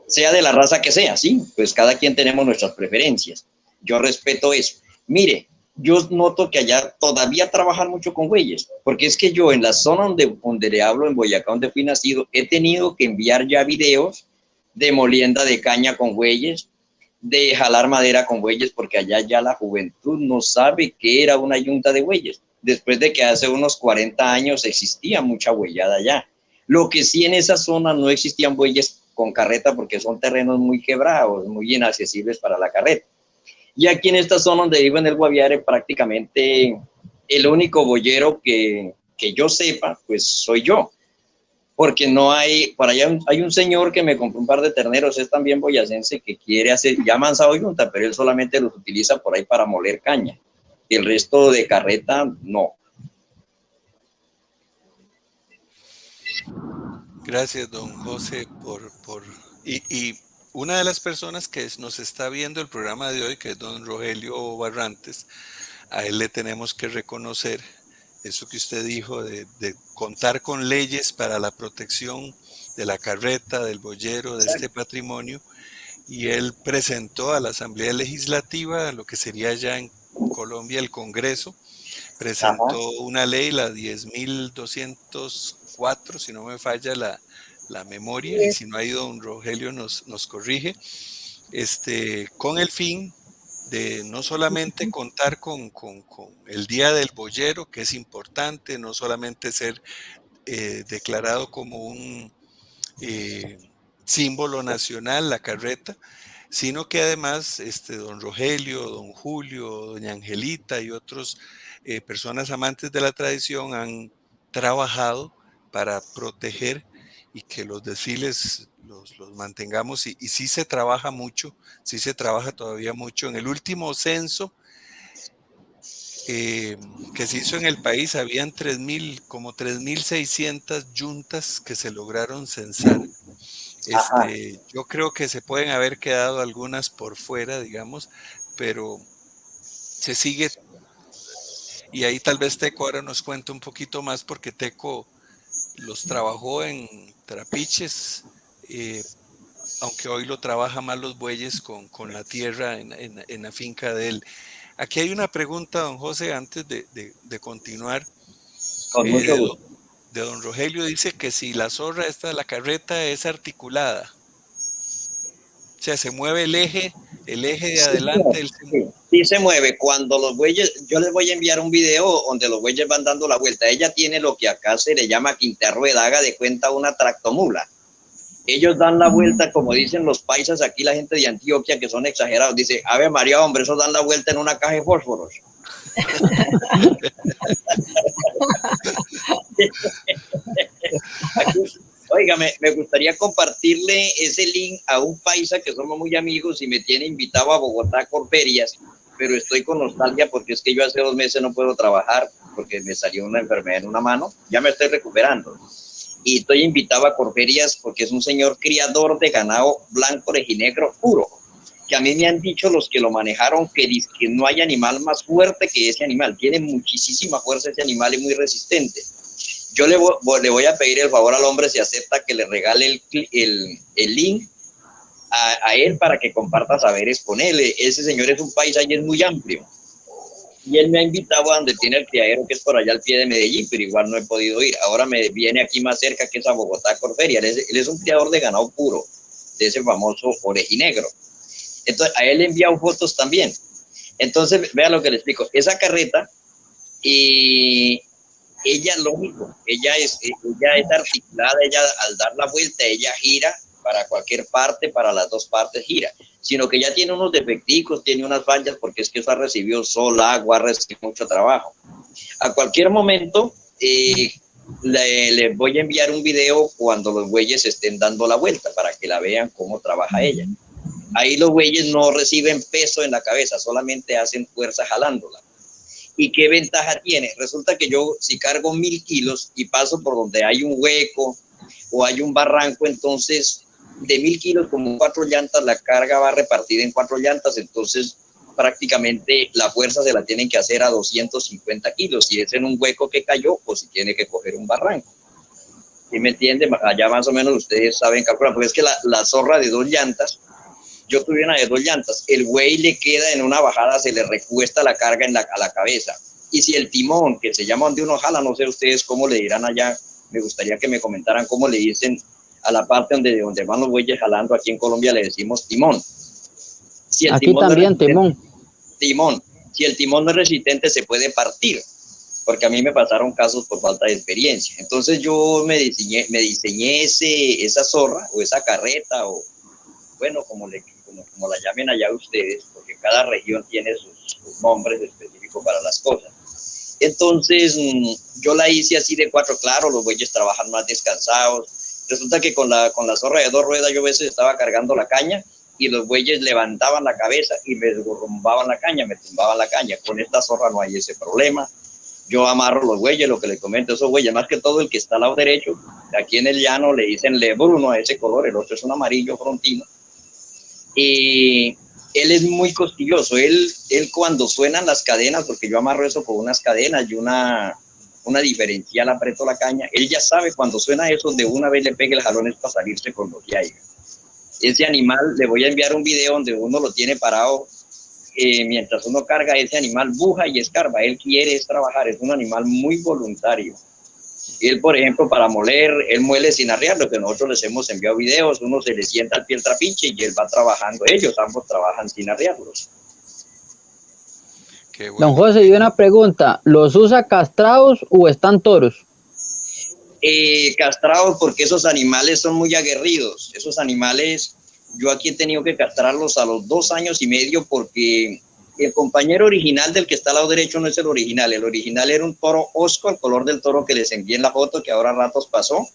sea de la raza que sea, sí, pues cada quien tenemos nuestras preferencias, yo respeto eso. Mire, yo noto que allá todavía trabajan mucho con bueyes, porque es que yo en la zona donde le hablo, en Boyacá, donde fui nacido, he tenido que enviar ya videos de molienda de caña con bueyes, de jalar madera con bueyes, porque allá ya la juventud no sabe qué era una yunta de bueyes, después de que hace unos 40 años existía mucha bueyada allá. Lo que sí en esa zona no existían bueyes con carreta porque son terrenos muy quebrados, muy inaccesibles para la carreta. Y aquí en esta zona donde vivo en el Guaviare, prácticamente el único boyero que yo sepa, pues soy yo, porque no hay, para allá hay un señor que me compró un par de terneros, es también boyacense, que quiere hacer, ya mansado yunta, pero él solamente los utiliza por ahí para moler caña. El resto de carreta, no. Gracias, don José, y una de las personas que nos está viendo el programa de hoy, que es don Rogelio Barrantes, a él le tenemos que reconocer eso que usted dijo de contar con leyes para la protección de la carreta, del boyero, de este patrimonio, y él presentó a la Asamblea Legislativa, lo que sería ya en Colombia el Congreso, presentó una ley, la 10.204, si no me falla la memoria, y si no ha ido don Rogelio nos corrige, con el fin de no solamente contar con el Día del Boyero, que es importante, no solamente ser declarado como un símbolo nacional, la carreta, sino que además don Rogelio, don Julio, doña Angelita y otros personas amantes de la tradición han trabajado para proteger y que los desfiles los mantengamos, y sí se trabaja mucho, sí se trabaja todavía mucho. En el último censo que se hizo en el país, habían como 3.600 yuntas que se lograron censar. Yo creo que se pueden haber quedado algunas por fuera, digamos, pero se sigue, y ahí tal vez Teco ahora nos cuenta un poquito más, porque Teco los trabajó en trapiches, aunque hoy lo trabaja más los bueyes con la tierra en la finca de él. Aquí hay una pregunta, don José, antes de continuar. Con mucho gusto. De don Rogelio, dice que si la zorra esta de la carreta es articulada, o sea, se mueve el eje de adelante. Sí, se mueve. Cuando los bueyes, yo les voy a enviar un video donde los bueyes van dando la vuelta. Ella tiene lo que acá se le llama quinta rueda, haga de cuenta una tractomula. Ellos dan la vuelta, como dicen los paisas aquí, la gente de Antioquia, que son exagerados, dice, Ave María, hombre, esos dan la vuelta en una caja de fósforos. Oiga, me gustaría compartirle ese link a un paisa que somos muy amigos y me tiene invitado a Bogotá a Corferias, pero estoy con nostalgia porque es que yo hace 2 meses no puedo trabajar porque me salió una enfermedad en una mano, ya me estoy recuperando. Y estoy invitado a Corferias porque es un señor criador de ganado blanco rejinegro puro, que a mí me han dicho los que lo manejaron que no hay animal más fuerte que ese animal, tiene muchísima fuerza ese animal y muy resistente. Yo le voy a pedir el favor al hombre, si acepta, que le regale el link a él para que comparta saberes con él. Ese señor es un paisa y es muy amplio. Y él me ha invitado a donde tiene el criadero, que es por allá al pie de Medellín, pero igual no he podido ir. Ahora me viene aquí más cerca, que es a Bogotá, Corferia. Él es un criador de ganado puro, de ese famoso orejinegro. Entonces, a él le he enviado fotos también. Entonces, vea lo que le explico. Esa carreta, ella, lógico, ella es articulada, ella al dar la vuelta, ella gira para cualquier parte, para las dos partes gira, sino que ya tiene unos defecticos, tiene unas fallas, porque es que eso ha recibido sol, agua, ha recibido mucho trabajo. A cualquier momento le voy a enviar un video cuando los bueyes estén dando la vuelta, para que la vean cómo trabaja ella. Ahí los bueyes no reciben peso en la cabeza, solamente hacen fuerza jalándola. ¿Y qué ventaja tiene? Resulta que yo, si cargo 1000 kilos y paso por donde hay un hueco o hay un barranco, entonces de 1000 kilos como 4 llantas, la carga va repartida en 4 llantas, entonces prácticamente la fuerza se la tienen que hacer a 250 kilos, si es en un hueco que cayó o si tiene que coger un barranco. ¿Sí me entiende? Allá más o menos ustedes saben calcular, porque es que la zorra de 2 llantas, yo tuve una de 2 llantas, el güey le queda en una bajada, se le recuesta la carga a la cabeza. Y si el timón, que se llama donde uno jala, no sé ustedes cómo le dirán allá, me gustaría que me comentaran cómo le dicen a la parte donde van los bueyes jalando. Aquí en Colombia le decimos timón. Si el aquí timón también no timón. Si el timón no es resistente, se puede partir, porque a mí me pasaron casos por falta de experiencia. Entonces yo me diseñé esa zorra o esa carreta, o bueno, como la llamen allá ustedes, porque cada región tiene sus nombres específicos para las cosas. Entonces, yo la hice así de 4, claro, los bueyes trabajan más descansados. Resulta que con la zorra de 2 ruedas yo a veces estaba cargando la caña y los bueyes levantaban la cabeza y me derrumbaban la caña, me tumbaban la caña. Con esta zorra no hay ese problema. Yo amarro los bueyes, lo que les comento, esos bueyes, más que todo el que está al lado derecho, aquí en el llano le dicen lebruno a ese color, el otro es un amarillo frontino. Y él es muy costilloso, él cuando suenan las cadenas, porque yo amarro eso con unas cadenas y una diferencial, aprieto la caña, él ya sabe cuando suena eso, de una vez le pegue el jalón es para salirse con lo que hay. Ese animal, le voy a enviar un video donde uno lo tiene parado, mientras uno carga ese animal, buja y escarba, él quiere trabajar, es un animal muy voluntario. Él, por ejemplo, para moler, él muele sin arriar, lo que nosotros les hemos enviado videos, uno se le sienta al pie el trapiche y él va trabajando, ellos ambos trabajan sin arriarlos. Qué Don bueno. José, y una pregunta, ¿los usa castrados o están toros? Castrados, porque esos animales son muy aguerridos. Esos animales, yo aquí he tenido que castrarlos a los 2 años y medio porque el compañero original del que está al lado derecho no es el original. El original era un toro osco, el color del toro que les envié en la foto, que ahora a ratos pasó.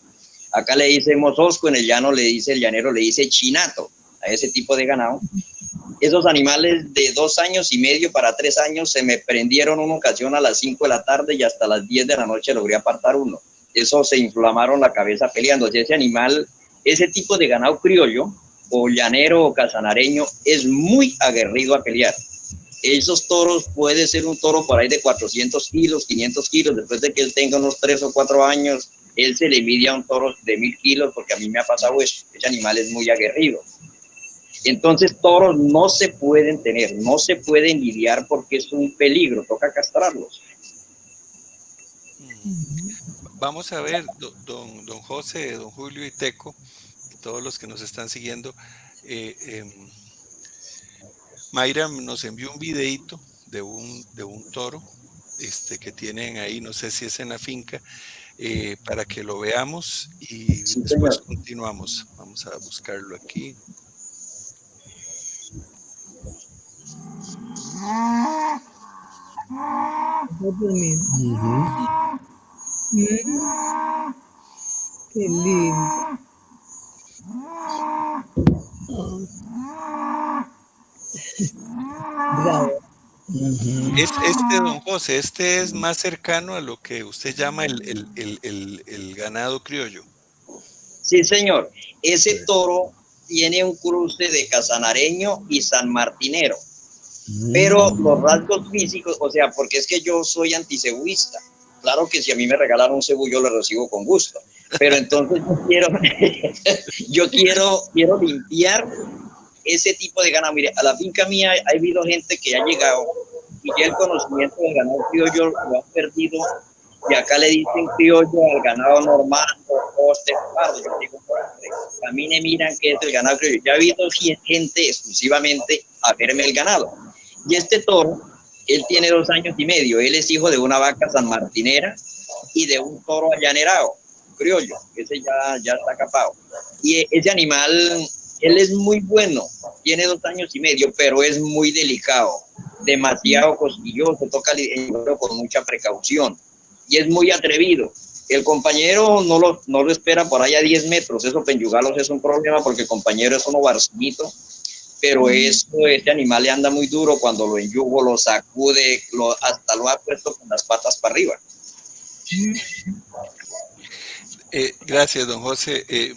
Acá le decimos osco, en el llano el llanero le dice chinato a ese tipo de ganado. Esos animales de 2 años y medio para 3 años se me prendieron una ocasión a las 5 de la tarde y hasta las 10 de la noche logré apartar uno. Eso se inflamaron la cabeza peleando. Ese animal, ese tipo de ganado criollo o llanero o casanareño es muy aguerrido a pelear. Esos toros, puede ser un toro por ahí de 400 kilos, 500 kilos, después de que él tenga unos 3 o 4 años, él se le mide a un toro de 1000 kilos, porque a mí me ha pasado eso. Ese animal es muy aguerrido. Entonces, toros no se pueden tener, no se pueden lidiar porque es un peligro, toca castrarlos. Vamos a ver, don José, don Julio y Teco, y todos los que nos están siguiendo. Mayra nos envió un videito de un toro que tienen ahí, no sé si es en la finca, para que lo veamos y Sí, después señor. continuamos. Vamos a buscarlo aquí. Qué lindo. Bravo. Es don José, este es más cercano a lo que usted llama el ganado criollo. Sí, señor. Ese toro tiene un cruce de casanareño y sanmartinero. Pero los rasgos físicos, o sea, porque es que yo soy anticebuista. Claro que si a mí me regalan un cebú, yo lo recibo con gusto. Pero entonces quiero limpiar ese tipo de ganado. Mire, a la finca mía ha habido gente que ha llegado y ya el conocimiento del ganado criollo lo ha perdido. Y acá le dicen criollo al ganado normal, poste, pardo. Yo digo, a mí me miran que es el ganado criollo. Ya ha habido gente exclusivamente a verme el ganado. Y este toro, él tiene 2 años y medio. Él es hijo de una vaca sanmartinera y de un toro allanerado, criollo. Ese ya está capado. Y ese animal, él es muy bueno. Tiene 2 años y medio, pero es muy delicado. Demasiado cosquilloso. Toca lidiarlo con mucha precaución. Y es muy atrevido. El compañero no lo espera por allá a 10 metros. Eso penyugalos es un problema porque el compañero es uno barcinito. Pero este animal le anda muy duro. Cuando lo enyugo, lo sacude, hasta lo ha puesto con las patas para arriba. Gracias, don José.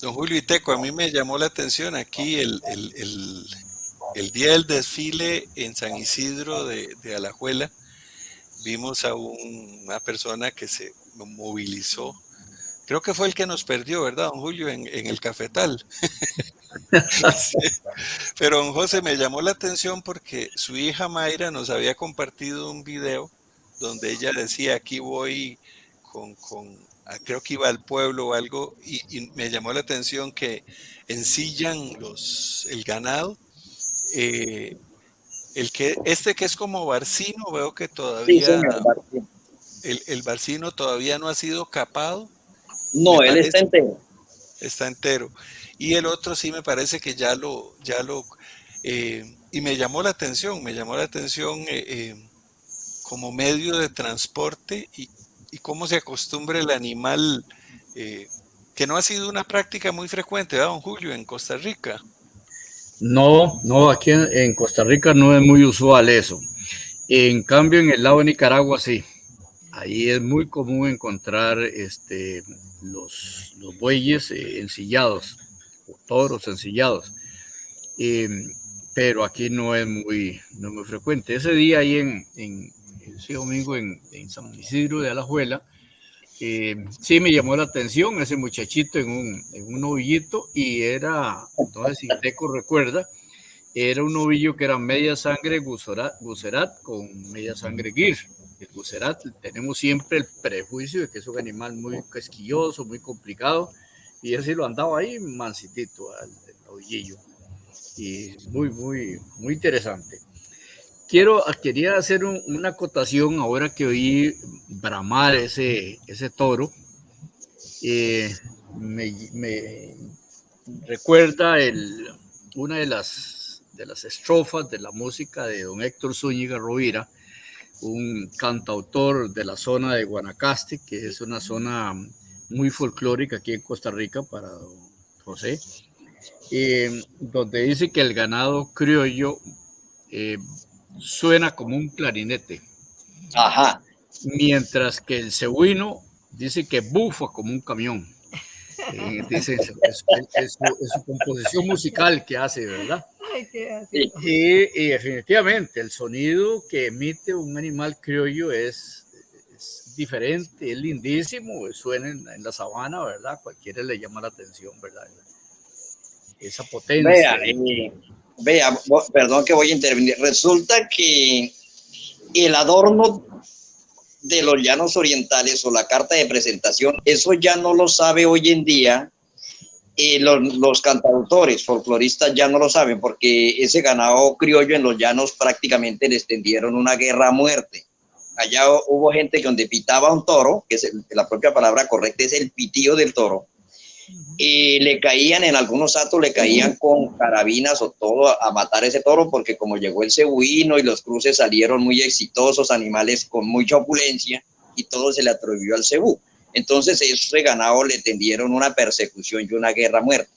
Don Julio y Teco, a mí me llamó la atención aquí el día del desfile en San Isidro de Alajuela. Vimos a una persona que se movilizó. Creo que fue el que nos perdió, ¿verdad, don Julio? En el cafetal. Sí. Pero don José, me llamó la atención porque su hija Mayra nos había compartido un video donde ella decía, aquí voy creo que iba al pueblo o algo, y me llamó la atención que ensillan el ganado. Que es como barcino, veo que Sí, todavía señor. el barcino todavía no ha sido capado, me No, él está parece, entero. está entero. Y el otro sí me parece que y me llamó la atención, como medio de transporte y cómo se acostumbra el animal, que no ha sido una práctica muy frecuente, ¿verdad, don Julio, en Costa Rica? No, aquí en Costa Rica no es muy usual eso. En cambio, en el lado de Nicaragua sí. Ahí es muy común encontrar los bueyes ensillados, o toros ensillados. Pero aquí no es muy frecuente. Ese día ahí ese domingo en San Isidro de Alajuela, sí me llamó la atención ese muchachito en un novillito y era, no sé si Teco recuerda, era un novillo que era media sangre Gucerat con media sangre Gir. El Gucerat tenemos siempre el prejuicio de que es un animal muy quisquilloso, muy complicado, y ese lo andaba ahí mansitito al novillillo. Y muy interesante. quería hacer una acotación ahora que oí bramar ese toro. Me recuerda una de las estrofas de la música de don Héctor Zúñiga Rovira, un cantautor de la zona de Guanacaste, que es una zona muy folclórica aquí en Costa Rica para don José, donde dice que el ganado criollo suena como un clarinete, Ajá. mientras que el cebuino dice que bufa como un camión. Dice, es su composición musical que hace, ¿verdad? Ay, qué así. Y definitivamente el sonido que emite un animal criollo es diferente, es lindísimo, suena en la sabana, ¿verdad? Cualquiera le llama la atención, ¿verdad? Esa potencia. Perdón que voy a intervenir. Resulta que el adorno de los llanos orientales o la carta de presentación, eso ya no lo sabe hoy en día. Los cantautores, folcloristas ya no lo saben, porque ese ganado criollo en los llanos prácticamente les tendieron una guerra a muerte. Allá hubo gente que donde pitaba un toro, que es la propia palabra correcta es el pitío del toro, y le caían, en algunos actos le caían con carabinas o todo a matar ese toro, porque como llegó el cebuino y los cruces salieron muy exitosos, animales con mucha opulencia, y todo se le atribuyó al cebú. Entonces ese ganado le tendieron una persecución y una guerra a muerte.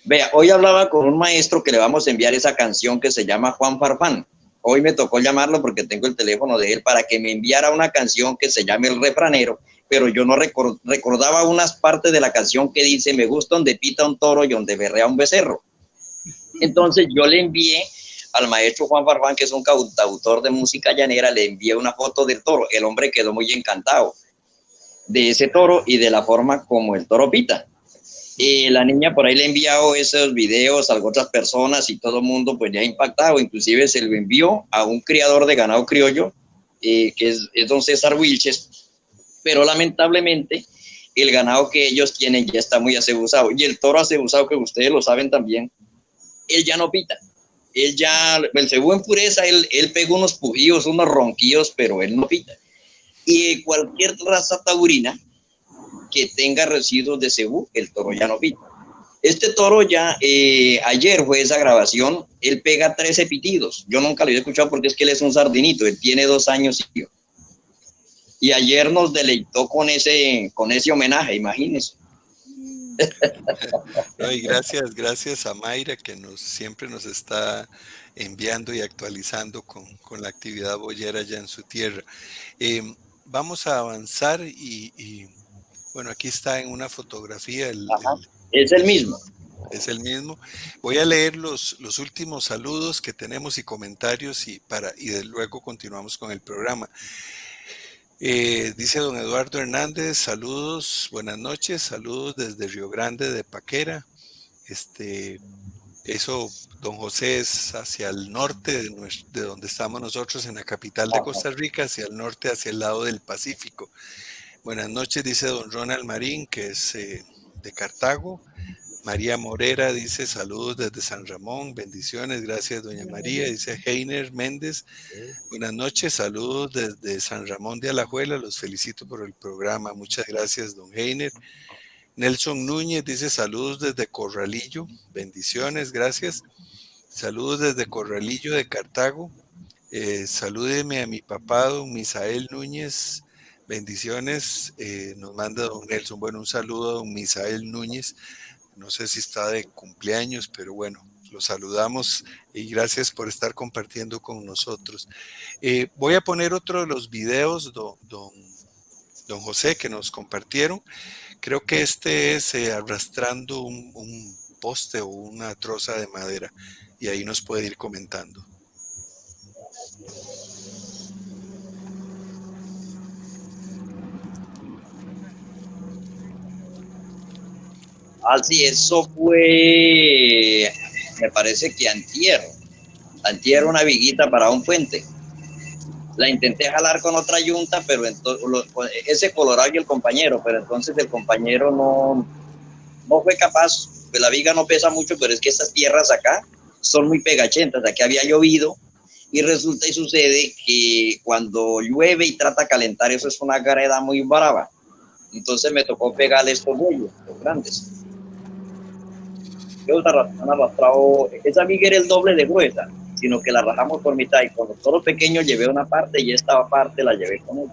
Vea, hoy hablaba con un maestro que le vamos a enviar esa canción que se llama Juan Farfán. Hoy me tocó llamarlo porque tengo el teléfono de él para que me enviara una canción que se llame El Refranero, pero yo no recordaba unas partes de la canción que dice: me gusta donde pita un toro y donde berrea un becerro. Entonces yo le envié al maestro Juan Farfán, que es un cantautor de música llanera, le envié una foto del toro. El hombre quedó muy encantado de ese toro y de la forma como el toro pita. La niña por ahí le ha enviado esos videos a otras personas y todo el mundo pues ya ha impactado. Inclusive se lo envió a un criador de ganado criollo, que es don César Wilches, pero lamentablemente el ganado que ellos tienen ya está muy acebusado, y el toro acebusado, que ustedes lo saben también, él ya no pita. El cebú en pureza, él pega unos pujíos, unos ronquillos, pero él no pita. Y cualquier raza taurina que tenga residuos de cebú, el toro ya no pita. Este toro ya, ayer fue esa grabación, él pega 13 pitidos. Yo nunca lo había escuchado porque es que él es un sardinito, él tiene 2 años y ayer nos deleitó con ese homenaje, imagínense. No, y gracias a Mayra, que siempre nos está enviando y actualizando con la actividad boyera allá en su tierra. Vamos a avanzar y bueno, aquí está en una fotografía. Es el mismo. Es el mismo. Voy a leer los últimos saludos que tenemos y comentarios y luego continuamos con el programa. Dice don Eduardo Hernández: saludos, buenas noches, saludos desde Río Grande de Paquera. Eso, don José, es hacia el norte de donde estamos nosotros, en la capital de Costa Rica, hacia el norte, hacia el lado del Pacífico. Buenas noches, dice don Ronald Marín, que es de Cartago. María Morera dice: saludos desde San Ramón, bendiciones, gracias doña María. Dice Heiner Méndez: buenas noches, saludos desde San Ramón de Alajuela, los felicito por el programa, muchas gracias don Heiner. Nelson Núñez dice: saludos desde Corralillo, bendiciones, gracias. Saludos desde Corralillo de Cartago. Salúdeme a mi papá don Misael Núñez, bendiciones, nos manda don Nelson. Bueno, un saludo a don Misael Núñez. No sé si está de cumpleaños, pero bueno, lo saludamos y gracias por estar compartiendo con nosotros. Voy a poner otro de los videos, don José, que nos compartieron. Creo que este es arrastrando un poste o una troza de madera, y ahí nos puede ir comentando. Así, eso fue, me parece que antier una viguita para un puente. La intenté jalar con otra yunta, pero ese Colorado y el compañero, pero entonces el compañero no fue capaz. Pues la viga no pesa mucho, pero es que estas tierras acá son muy pegachentas. Aquí había llovido Y resulta y sucede que cuando llueve y trata de calentar, eso es una greda muy brava. Entonces me tocó pegarle estos bueyes, los grandes. Ellos han arrastrado, esa viga era el doble de gruesa, sino que la rajamos por mitad, y con los toros pequeños llevé una parte y esta parte la llevé con ellos.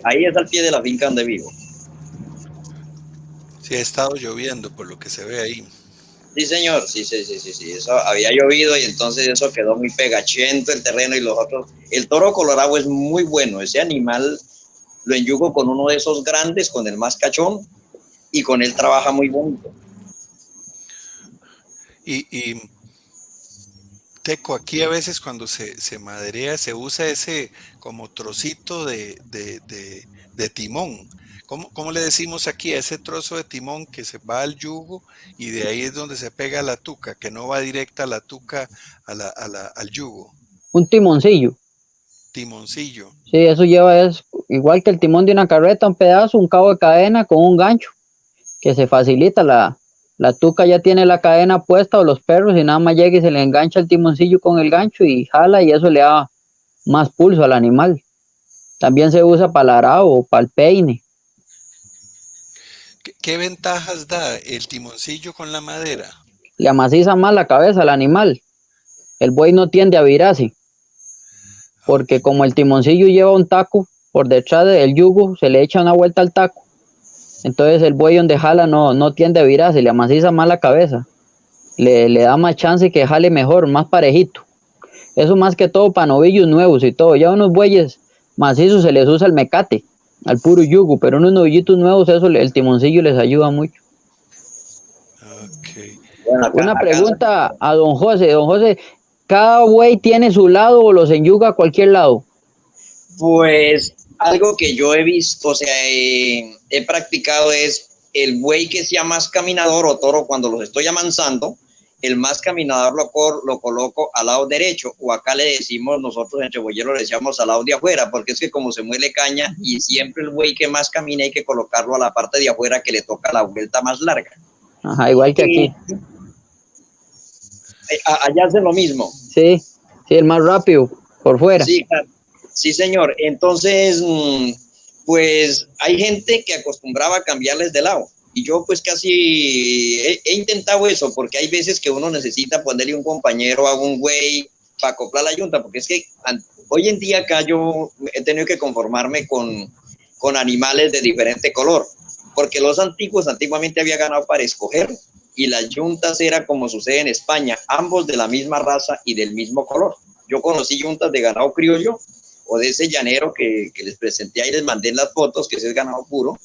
Ahí es al pie de la finca donde vivo. Sí, ha estado lloviendo por lo que se ve ahí. Sí, señor, sí, eso había llovido y entonces eso quedó muy pegachento el terreno y los otros. El toro colorado es muy bueno, ese animal lo enyugo con uno de esos grandes, con el más cachón, y con él trabaja muy bonito. Y Teco, aquí a veces cuando se maderea se usa ese como trocito de timón. ¿Cómo le decimos aquí a ese trozo de timón que se va al yugo y de ahí es donde se pega la tuca, que no va directa la tuca al yugo? Un timoncillo. Timoncillo. Sí, eso lleva, es igual que el timón de una carreta, un pedazo, un cabo de cadena con un gancho, que se facilita, la tuca ya tiene la cadena puesta o los perros y nada más llega y se le engancha el timoncillo con el gancho y jala y eso le da más pulso al animal. También se usa para el arado o para el peine. ¿Qué ventajas da el timoncillo con la madera? Le amaciza más la cabeza al animal. El buey no tiende a virarse, porque como el timoncillo lleva un taco por detrás del yugo, se le echa una vuelta al taco. Entonces el buey donde jala no tiende a virarse, le amaciza más la cabeza. Le da más chance que jale mejor, más parejito. Eso más que todo para novillos nuevos y todo. Ya unos bueyes macizos se les usa el mecate, al puro yugo, pero unos novillitos nuevos, eso el timoncillo les ayuda mucho. Okay. Bueno, Una pregunta a don José. Don José, ¿cada buey tiene su lado o los enyuga a cualquier lado? Pues algo que yo he visto, o sea, he practicado es el buey que sea más caminador o toro cuando los estoy amansando, el más caminador lo coloco al lado derecho, o acá le decimos nosotros en Cebollero, le decíamos al lado de afuera, porque es que como se muele caña y siempre el buey que más camina hay que colocarlo a la parte de afuera que le toca la vuelta más larga. Ajá, igual que aquí. Allá hacen lo mismo. Sí, el más rápido, por fuera. Sí, claro. Sí, señor. Entonces, pues hay gente que acostumbraba a cambiarles de lado. Y yo pues casi he intentado eso, porque hay veces que uno necesita ponerle un compañero a un güey para acoplar la yunta, porque es que hoy en día acá yo he tenido que conformarme con animales de diferente color, porque los antiguamente había ganado para escoger y las yuntas era como sucede en España, ambos de la misma raza y del mismo color. Yo conocí yuntas de ganado criollo o de ese llanero que les presenté ahí, les mandé en las fotos, que ese es ganado puro.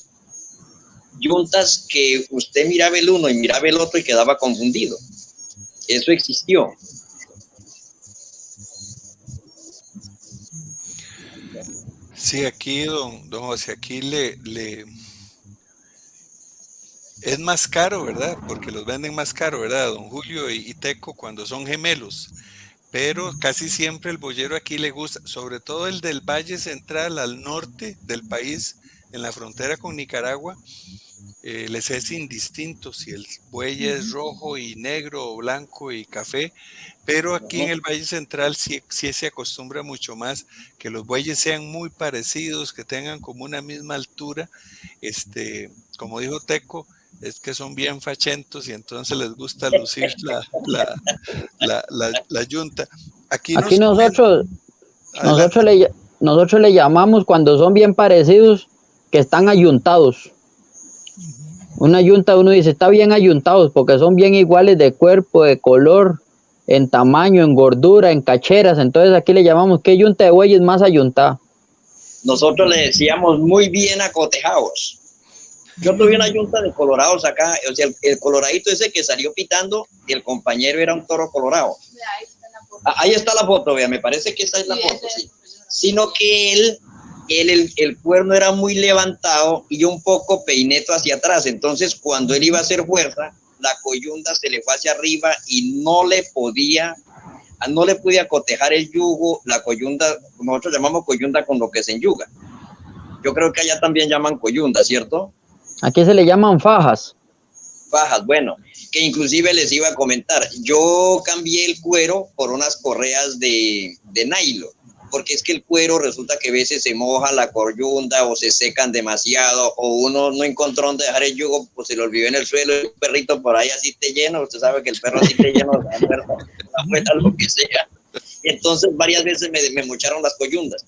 Yuntas que usted miraba el uno y miraba el otro y quedaba confundido. Eso existió. Sí, aquí, don José, aquí es más caro, ¿verdad? Porque los venden más caro, ¿verdad? Don Julio y Teco cuando son gemelos. Pero casi siempre el boyero aquí le gusta, sobre todo el del Valle Central al norte del país, en la frontera con Nicaragua, les es indistinto si el buey es rojo y negro o blanco y café, pero aquí en el Valle Central sí se acostumbra mucho más que los bueyes sean muy parecidos, que tengan como una misma altura, como dijo Teco, es que son bien fachentos y entonces les gusta lucir la yunta. Aquí nosotros le llamamos cuando son bien parecidos que están ayuntados. Una yunta, uno dice, está bien ayuntados porque son bien iguales de cuerpo, de color, en tamaño, en gordura, en cacheras. Entonces aquí le llamamos, ¿qué yunta de buey es más ayuntada? Nosotros le decíamos muy bien acotejados. Yo tuve una yunta de colorados acá, o sea, el coloradito ese que salió pitando, el compañero era un toro colorado. Ahí está la foto, vea, me parece que esa es la foto, sí. Sino que el cuerno era muy levantado y un poco peineto hacia atrás, entonces cuando él iba a hacer fuerza, la coyunda se le fue hacia arriba y no le podía cotejar el yugo, la coyunda, nosotros llamamos coyunda con lo que se enyuga. Yo creo que allá también llaman coyunda, ¿cierto? Aquí se le llaman fajas. fajas, bueno, que inclusive les iba a comentar, yo cambié el cuero por unas correas de nylon, porque es que el cuero resulta que a veces se moja la coyunda o se secan demasiado, o uno no encontró dónde dejar el yugo, pues se lo olvidó en el suelo, y un perrito por ahí así te lleno, usted sabe que el perro así te lleno, afuera, lo que sea. Entonces varias veces me mocharon las coyundas.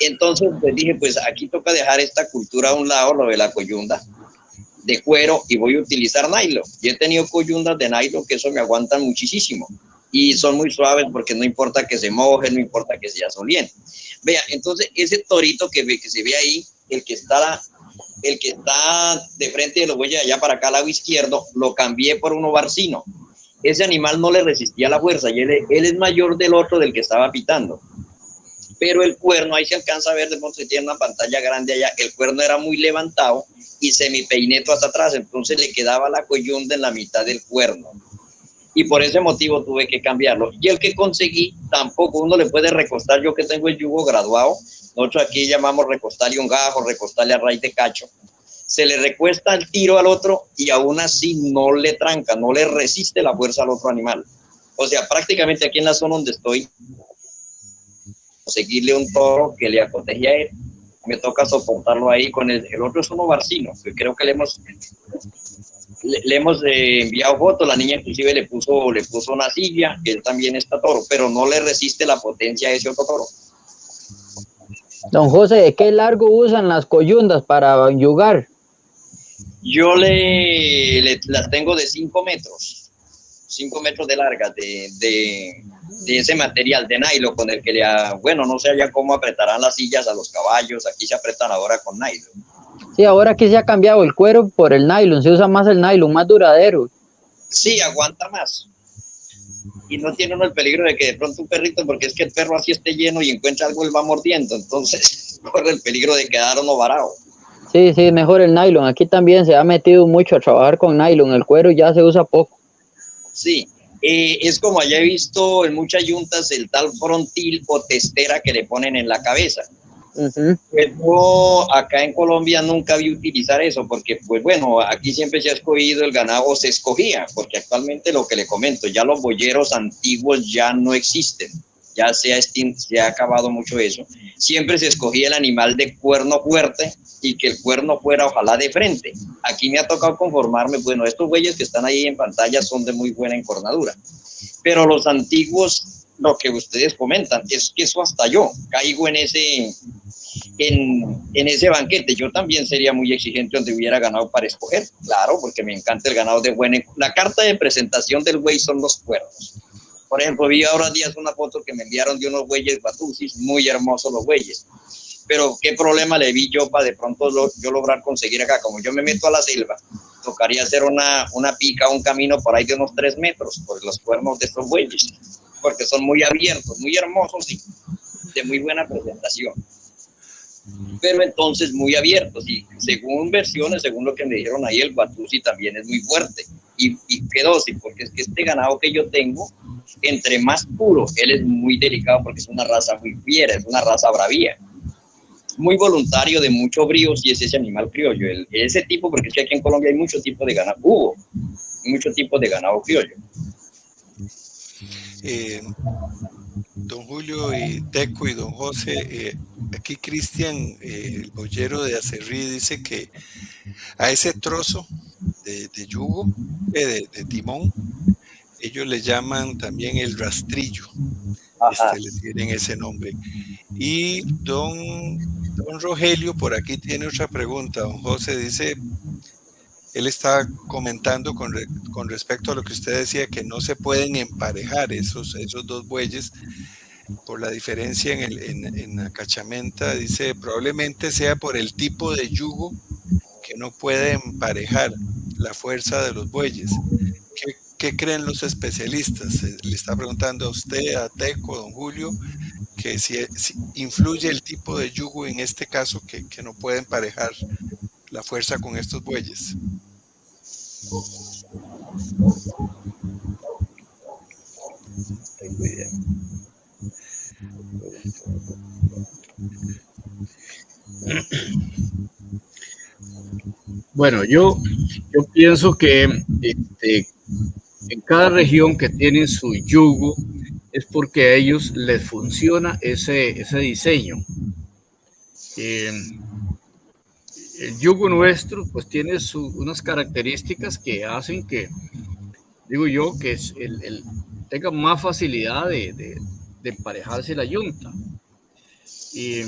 Entonces pues dije, pues aquí toca dejar esta cultura a un lado, lo de la coyunda de cuero, y voy a utilizar nylon. Yo he tenido coyundas de nylon que eso me aguantan muchísimo y son muy suaves porque no importa que se mojen, no importa que sea solien. Vea, entonces ese torito que se ve ahí, el que está de frente de los bueyes allá para acá al lado izquierdo, lo cambié por uno barcino. Ese animal no le resistía la fuerza y él es mayor del otro, del que estaba pitando. Pero el cuerno, ahí se alcanza a ver, de pronto tiene una pantalla grande allá, el cuerno era muy levantado y semipeineto hasta atrás, entonces le quedaba la coyunda en la mitad del cuerno. Y por ese motivo tuve que cambiarlo. Y el que conseguí, tampoco uno le puede recostar, yo que tengo el yugo graduado, nosotros aquí llamamos recostarle un gajo, recostarle a raíz de cacho, se le recuesta el tiro al otro y aún así no le tranca, no le resiste la fuerza al otro animal. O sea, prácticamente aquí en la zona donde estoy, conseguirle un toro que le acoteje a él, me toca soportarlo ahí con el otro es uno barcino, que creo que le hemos enviado fotos, la niña inclusive le puso una silla, que él también está toro, pero no le resiste la potencia a ese otro toro. Don José, ¿qué largo usan las coyundas para yugar? Yo las tengo de 5 metros, 5 metros de larga, de ese material de nylon con el que bueno, no sé ya cómo apretarán las sillas a los caballos, aquí se apretan ahora con nylon. Sí, ahora aquí se ha cambiado el cuero por el nylon, se usa más el nylon, más duradero. Sí, aguanta más. Y no tiene uno el peligro de que de pronto un perrito, porque es que el perro así esté lleno y encuentra algo, él va mordiendo, entonces corre el peligro de quedar uno varado. Sí, mejor el nylon. Aquí también se ha metido mucho a trabajar con nylon, el cuero ya se usa poco. Sí, es como allá he visto en muchas yuntas el tal frontil o testera que le ponen en la cabeza. Yo acá en Colombia nunca vi utilizar eso porque, pues bueno, aquí siempre se ha escogido el ganado, o se escogía, porque actualmente lo que le comento, ya los boyeros antiguos ya no existen, ya se ha acabado mucho eso. Siempre se escogía el animal de cuerno fuerte y que el cuerno fuera ojalá de frente. Aquí me ha tocado conformarme, bueno, estos bueyes que están ahí en pantalla son de muy buena encornadura, pero los antiguos, lo que ustedes comentan, es que eso hasta yo caigo en ese banquete. Yo también sería muy exigente donde hubiera ganado para escoger, claro, porque me encanta el ganado de buena. La carta de presentación del buey son los cuernos. Por ejemplo, vi ahora días una foto que me enviaron de unos bueyes batusis, muy hermosos los bueyes. Pero qué problema le vi yo para de pronto yo lograr conseguir acá. Como yo me meto a la selva, tocaría hacer una pica, un camino por ahí de unos 3 metros por los cuernos de estos bueyes, porque son muy abiertos, muy hermosos y de muy buena presentación, pero entonces muy abiertos, y según versiones, según lo que me dijeron ahí, el Batusi también es muy fuerte y qué dócil, porque es que este ganado que yo tengo, entre más puro, él es muy delicado porque es una raza muy fiera, es una raza bravía, muy voluntario, de mucho brío, si es ese animal criollo, ese tipo, porque es que aquí en Colombia hay muchos tipos de ganado, muchos tipos de ganado criollo. Don Julio y Teco y don José, aquí Cristian, el boyero de Acerrí, dice que a ese trozo de yugo, de timón, ellos le llaman también el rastrillo, le tienen ese nombre. Y don Rogelio por aquí tiene otra pregunta. Don José dice, él está comentando con respecto a lo que usted decía, que no se pueden emparejar esos dos bueyes por la diferencia en la cachamenta. Dice, probablemente sea por el tipo de yugo que no puede emparejar la fuerza de los bueyes. ¿Qué creen los especialistas? Le está preguntando a usted, a Teco, don Julio, que si influye el tipo de yugo en este caso que no puede emparejar la fuerza con estos bueyes. Bueno, yo pienso que en cada región que tiene su yugo es porque a ellos les funciona ese diseño. Eh, el yugo nuestro pues tiene unas características que hacen que, digo yo, que tenga más facilidad de emparejarse la yunta. Y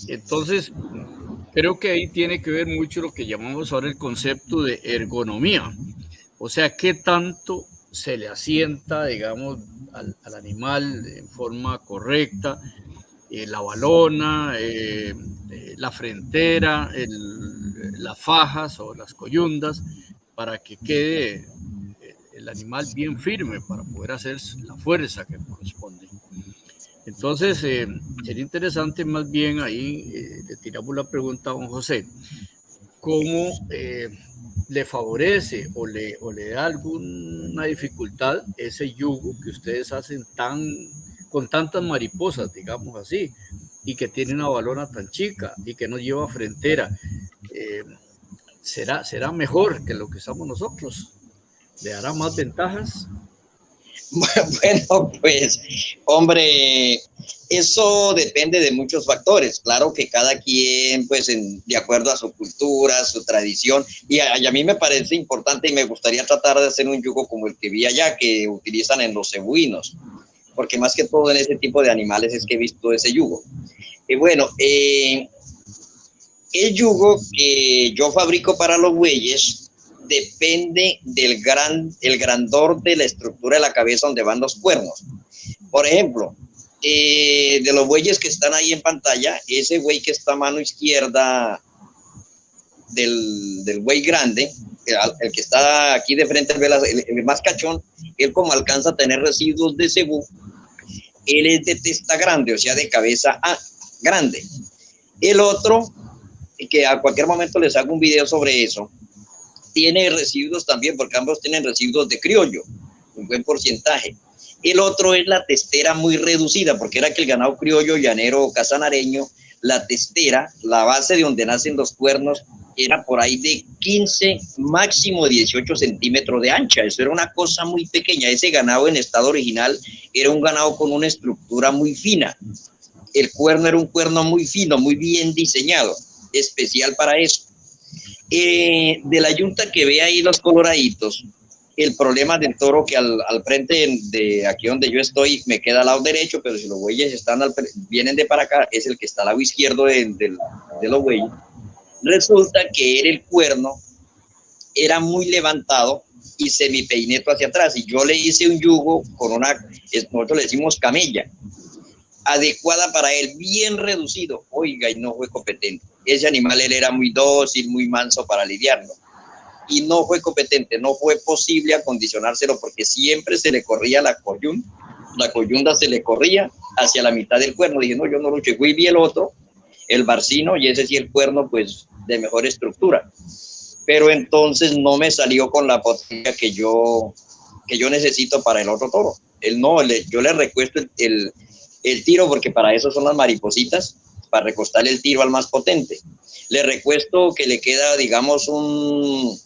entonces, creo que ahí tiene que ver mucho lo que llamamos ahora el concepto de ergonomía. O sea, qué tanto se le asienta, digamos, al animal en forma correcta, la balona, la frentera, las fajas o las coyundas, para que quede el animal bien firme para poder hacer la fuerza que corresponde. Entonces, sería interesante más bien ahí, le tiramos la pregunta a don José, ¿cómo le favorece o le da alguna dificultad ese yugo que ustedes hacen con tantas mariposas, digamos así, y que tiene una balona tan chica y que no lleva frentera? ¿Será mejor que lo que estamos nosotros? ¿Le dará más ventajas? Bueno, pues, hombre, eso depende de muchos factores. Claro que cada quien, pues, de acuerdo a su cultura, su tradición, y a mí me parece importante y me gustaría tratar de hacer un yugo como el que vi allá, que utilizan en los cebuinos, porque más que todo en ese tipo de animales es que he visto ese yugo. Y bueno, el yugo que yo fabrico para los bueyes depende del grandor de la estructura de la cabeza donde van los cuernos. Por ejemplo, de los bueyes que están ahí en pantalla, ese buey que está a mano izquierda del buey grande, el que está aquí de frente, el más cachón, él como alcanza a tener residuos de cebú, él es de testa grande, o sea, de cabeza grande. El otro, que a cualquier momento les hago un video sobre eso, tiene residuos también, porque ambos tienen residuos de criollo, un buen porcentaje. El otro es la testera muy reducida, porque era que el ganado criollo, llanero, casanareño, la testera, la base de donde nacen los cuernos, era por ahí de 15, máximo 18 centímetros de ancha. Eso era una cosa muy pequeña. Ese ganado en estado original era un ganado con una estructura muy fina. El cuerno era un cuerno muy fino, muy bien diseñado, especial para eso. De la yunta que ve ahí los coloraditos, el problema del toro que al frente de aquí donde yo estoy me queda al lado derecho, pero si los bueyes vienen de para acá, es el que está al lado izquierdo de los bueyes. Resulta que el cuerno era muy levantado y semipeineto hacia atrás, y yo le hice un yugo con nosotros le decimos camella, adecuada para él, bien reducido. Oiga, y no fue competente. Ese animal él era muy dócil, muy manso para lidiarlo. Y no fue competente, no fue posible acondicionárselo porque siempre se le corría la coyunda se le corría hacia la mitad del cuerno. Dije, no, yo no luché. Fui y vi el otro, el barcino, y ese sí el cuerno, pues, de mejor estructura. Pero entonces no me salió con la potencia que yo necesito para el otro toro. Yo le recuesto el tiro, porque para eso son las maripositas, para recostarle el tiro al más potente. Le recuesto que le queda, digamos, un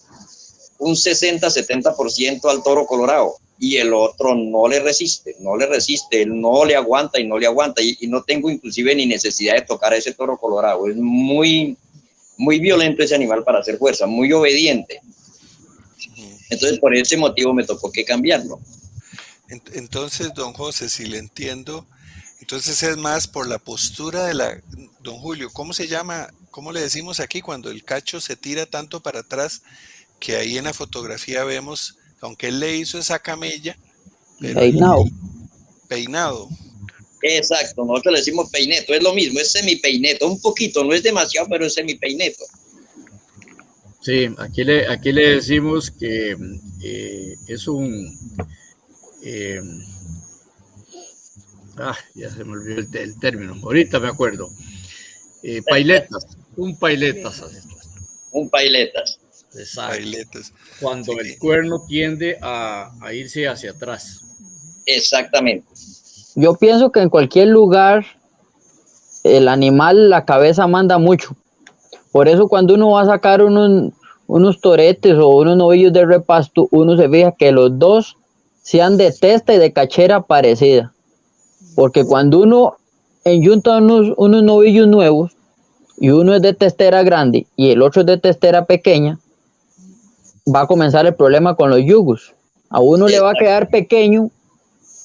60-70% al toro colorado, y el otro no le resiste, él no le aguanta, y no tengo inclusive ni necesidad de tocar a ese toro colorado. Es muy, muy violento ese animal para hacer fuerza, muy obediente. Entonces, por ese motivo me tocó que cambiarlo. Entonces, don José, si le entiendo, entonces es más por la postura de don Julio, ¿cómo se llama? ¿Cómo le decimos aquí cuando el cacho se tira tanto para atrás que ahí en la fotografía vemos, aunque él le hizo esa camella, pero peinado? Exacto, nosotros le decimos peineto, es lo mismo, es semipeineto, un poquito, no es demasiado, pero es semipeineto. Sí, aquí le decimos que es un... ya se me olvidó el término, ahorita me acuerdo. Pailetas, un pailetas. Un pailetas. Exacto. Pailetas. Cuando Sí. el cuerno tiende a irse hacia atrás. Exactamente. Yo pienso que en cualquier lugar el animal, la cabeza manda mucho, Por eso cuando uno va a sacar unos toretes o unos novillos de repasto, uno se fija que los dos sean de testa y de cachera parecida. Porque cuando uno enyunta unos novillos nuevos y uno es de testera grande y el otro es de testera pequeña, va a comenzar el problema con los yugos. A uno le va a quedar pequeño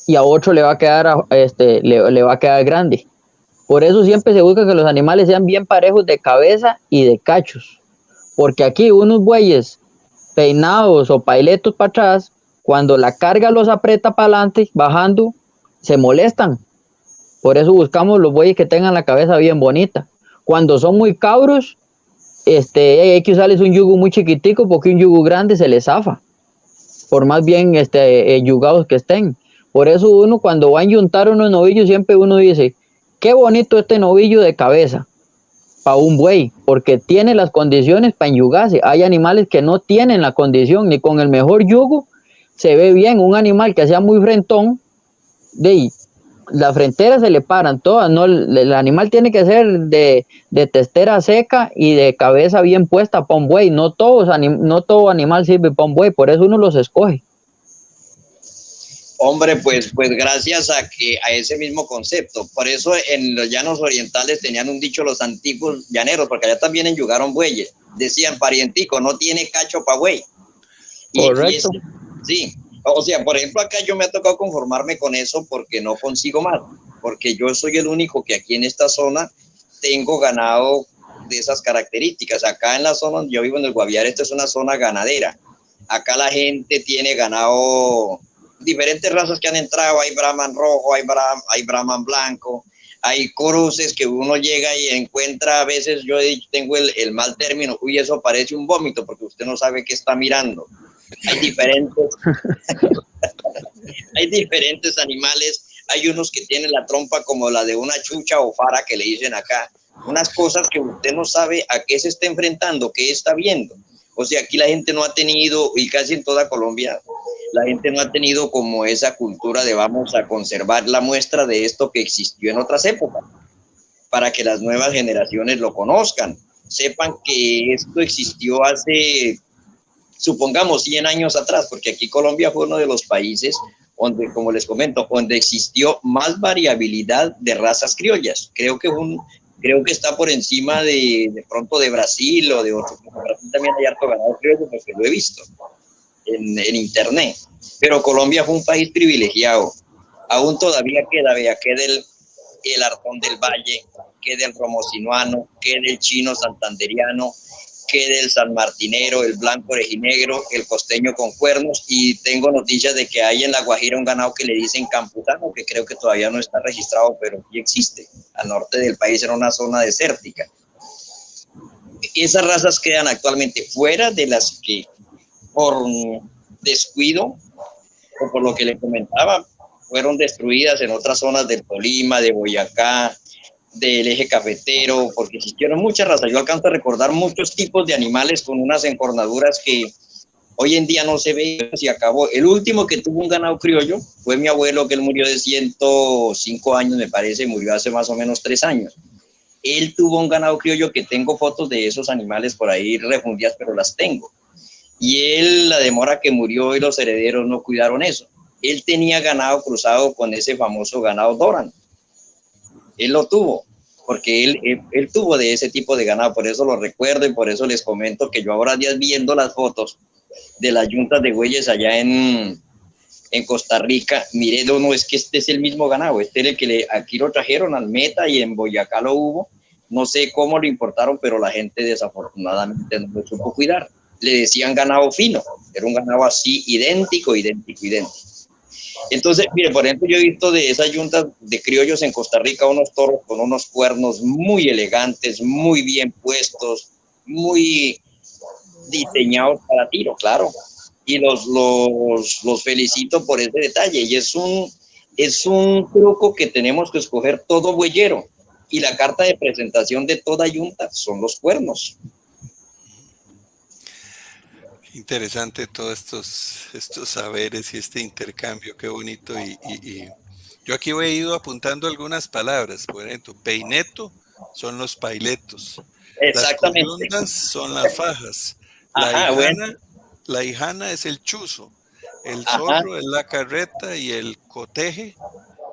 y a otro le va a quedar, le va a quedar grande. Por eso siempre se busca que los animales sean bien parejos de cabeza y de cachos. Porque aquí unos bueyes peinados o pailetos para atrás, cuando la carga los aprieta para adelante, bajando, se molestan. Por eso buscamos los bueyes que tengan la cabeza bien bonita. Cuando son muy cabros, hay que usarles un yugo muy chiquitico porque un yugo grande se les zafa. Por más bien yugados que estén. Por eso uno cuando va a enyuntar unos novillos, siempre uno dice, qué bonito este novillo de cabeza para un buey, porque tiene las condiciones para enyugarse. Hay animales que no tienen la condición, ni con el mejor yugo se ve bien. Un animal que sea muy frentón, las fronteras se le paran todas, ¿no? El animal tiene que ser de testera seca y de cabeza bien puesta para un buey. No todo animal sirve para un buey, por eso uno los escoge. Hombre, pues gracias a ese mismo concepto. Por eso en los llanos orientales tenían un dicho los antiguos llaneros, porque allá también enyugaron bueyes. Decían, parientico, no tiene cacho para buey. Correcto. Sí, o sea, por ejemplo, acá yo me ha tocado conformarme con eso porque no consigo más. Porque yo soy el único que aquí en esta zona tengo ganado de esas características. Acá en la zona donde yo vivo, en el Guaviare, esta es una zona ganadera. Acá la gente tiene ganado diferentes razas que han entrado. Hay Brahman rojo, hay Brahman blanco, hay cruces que uno llega y encuentra. A veces yo tengo el mal término, uy, eso parece un vómito porque usted no sabe qué está mirando. Hay diferentes animales. Hay unos que tienen la trompa como la de una chucha o fara, que le dicen acá, unas cosas que usted no sabe a qué se está enfrentando, qué está viendo. O sea, aquí la gente no ha tenido, y casi en toda Colombia, la gente no ha tenido como esa cultura de vamos a conservar la muestra de esto que existió en otras épocas, para que las nuevas generaciones lo conozcan, sepan que esto existió hace, supongamos, 100 años atrás, porque aquí Colombia fue uno de los países donde, como les comento, donde existió más variabilidad de razas criollas. Creo que está por encima de pronto de Brasil o de otros. En Brasil también hay harto ganado criollo, porque lo he visto en internet. Pero Colombia fue un país privilegiado. Aún todavía queda el Artón del Valle, queda el Romocinuano, queda el Chino Santanderiano, queda el sanmartinero, el blanco orejinegro, el costeño con cuernos, y tengo noticias de que hay en La Guajira un ganado que le dicen campuzano, que creo que todavía no está registrado, pero sí existe. Al norte del país era una zona desértica. Esas razas quedan actualmente fuera de las que por descuido o por lo que le comentaba fueron destruidas en otras zonas del Tolima, de Boyacá, del eje cafetero, porque existieron muchas razas. Yo alcanzo a recordar muchos tipos de animales con unas encornaduras que hoy en día no se ve. Se acabó. El último que tuvo un ganado criollo fue mi abuelo, que él murió de 105 años, me parece, murió hace más o menos 3 años. Él tuvo un ganado criollo que tengo fotos de esos animales por ahí refundidas, pero las tengo. Y él, la demora que murió y los herederos no cuidaron eso. Él tenía ganado cruzado con ese famoso ganado Doran. Él lo tuvo, porque él tuvo de ese tipo de ganado, por eso lo recuerdo y por eso les comento que yo ahora días viendo las fotos de las yuntas de bueyes allá en Costa Rica, miré, no, es que este es el mismo ganado, este es el que aquí lo trajeron al Meta y en Boyacá lo hubo, no sé cómo lo importaron, pero la gente desafortunadamente no lo supo cuidar. Le decían ganado fino, era un ganado así idéntico. Entonces, mire, por ejemplo, yo he visto de esas yuntas de criollos en Costa Rica unos toros con unos cuernos muy elegantes, muy bien puestos, muy diseñados para tiro, claro. Y los felicito por ese detalle. Y es un truco que tenemos que escoger todo bueyero. Y la carta de presentación de toda yunta son los cuernos. Interesante todos estos saberes y este intercambio, qué bonito. Y yo aquí he ido apuntando algunas palabras. Por ejemplo, peineto son los pailetos, Las Exactamente. coyundas son las fajas. Ajá, bueno, La hijana es el chuzo. El ajá. zorro es la carreta y el coteje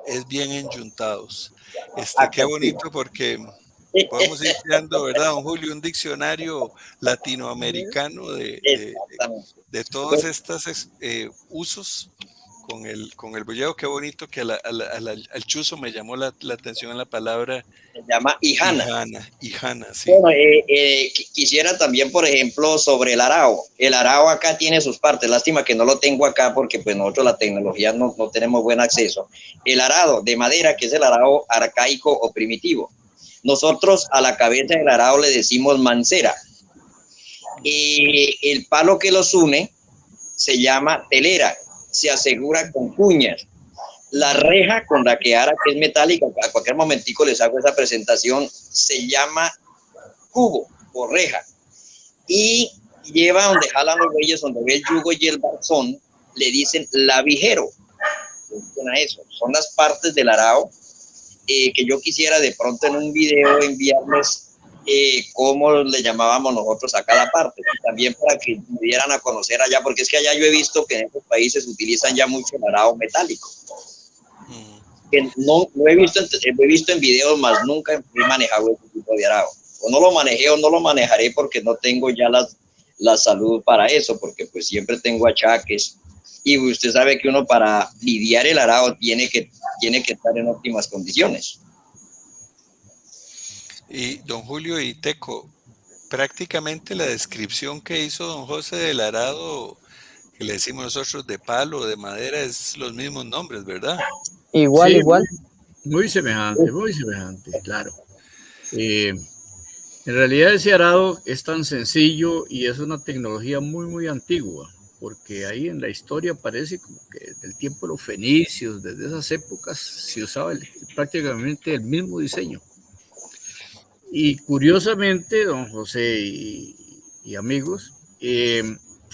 es bien enyuntados. Qué Acá, bonito porque podemos ir creando, ¿verdad, don Julio? Un diccionario latinoamericano exactamente. de todos Bueno, estos usos con el bollero. Qué bonito que al chuzo me llamó la atención en la palabra se llama hijana. hijana, sí. Bueno, quisiera también, por ejemplo, sobre el arao. El arao acá tiene sus partes. Lástima que no lo tengo acá porque pues nosotros la tecnología no tenemos buen acceso. El arado de madera, que es el arao arcaico o primitivo. Nosotros a la cabeza del arao le decimos mancera. El palo que los une se llama telera. Se asegura con cuñas. La reja con la que ara, que es metálica, a cualquier momentico les hago esa presentación, se llama cubo o reja, y lleva donde jalan los bueyes, donde ve el yugo y el barzón, le dicen lavijero. A eso son las partes del arao que yo quisiera de pronto en un video enviarles cómo le llamábamos nosotros a cada parte, y también para que pudieran a conocer allá, porque es que allá yo he visto que en estos países utilizan ya mucho el arao metálico. Que no lo he visto en videos, más nunca he manejado este tipo de arao. O no lo manejé o no lo manejaré porque no tengo ya la salud para eso, porque pues siempre tengo achaques. Y usted sabe que uno para lidiar el arao tiene que estar en óptimas condiciones. Y don Julio y Teco, prácticamente la descripción que hizo don José del arado, que le decimos nosotros de palo o de madera, es los mismos nombres, ¿verdad? Igual, Sí, igual. muy semejante, claro. En realidad ese arado es tan sencillo y es una tecnología muy antigua, porque ahí en la historia parece como que del tiempo de los fenicios, desde esas épocas, se usaba prácticamente el mismo diseño. Y curiosamente, don José y amigos,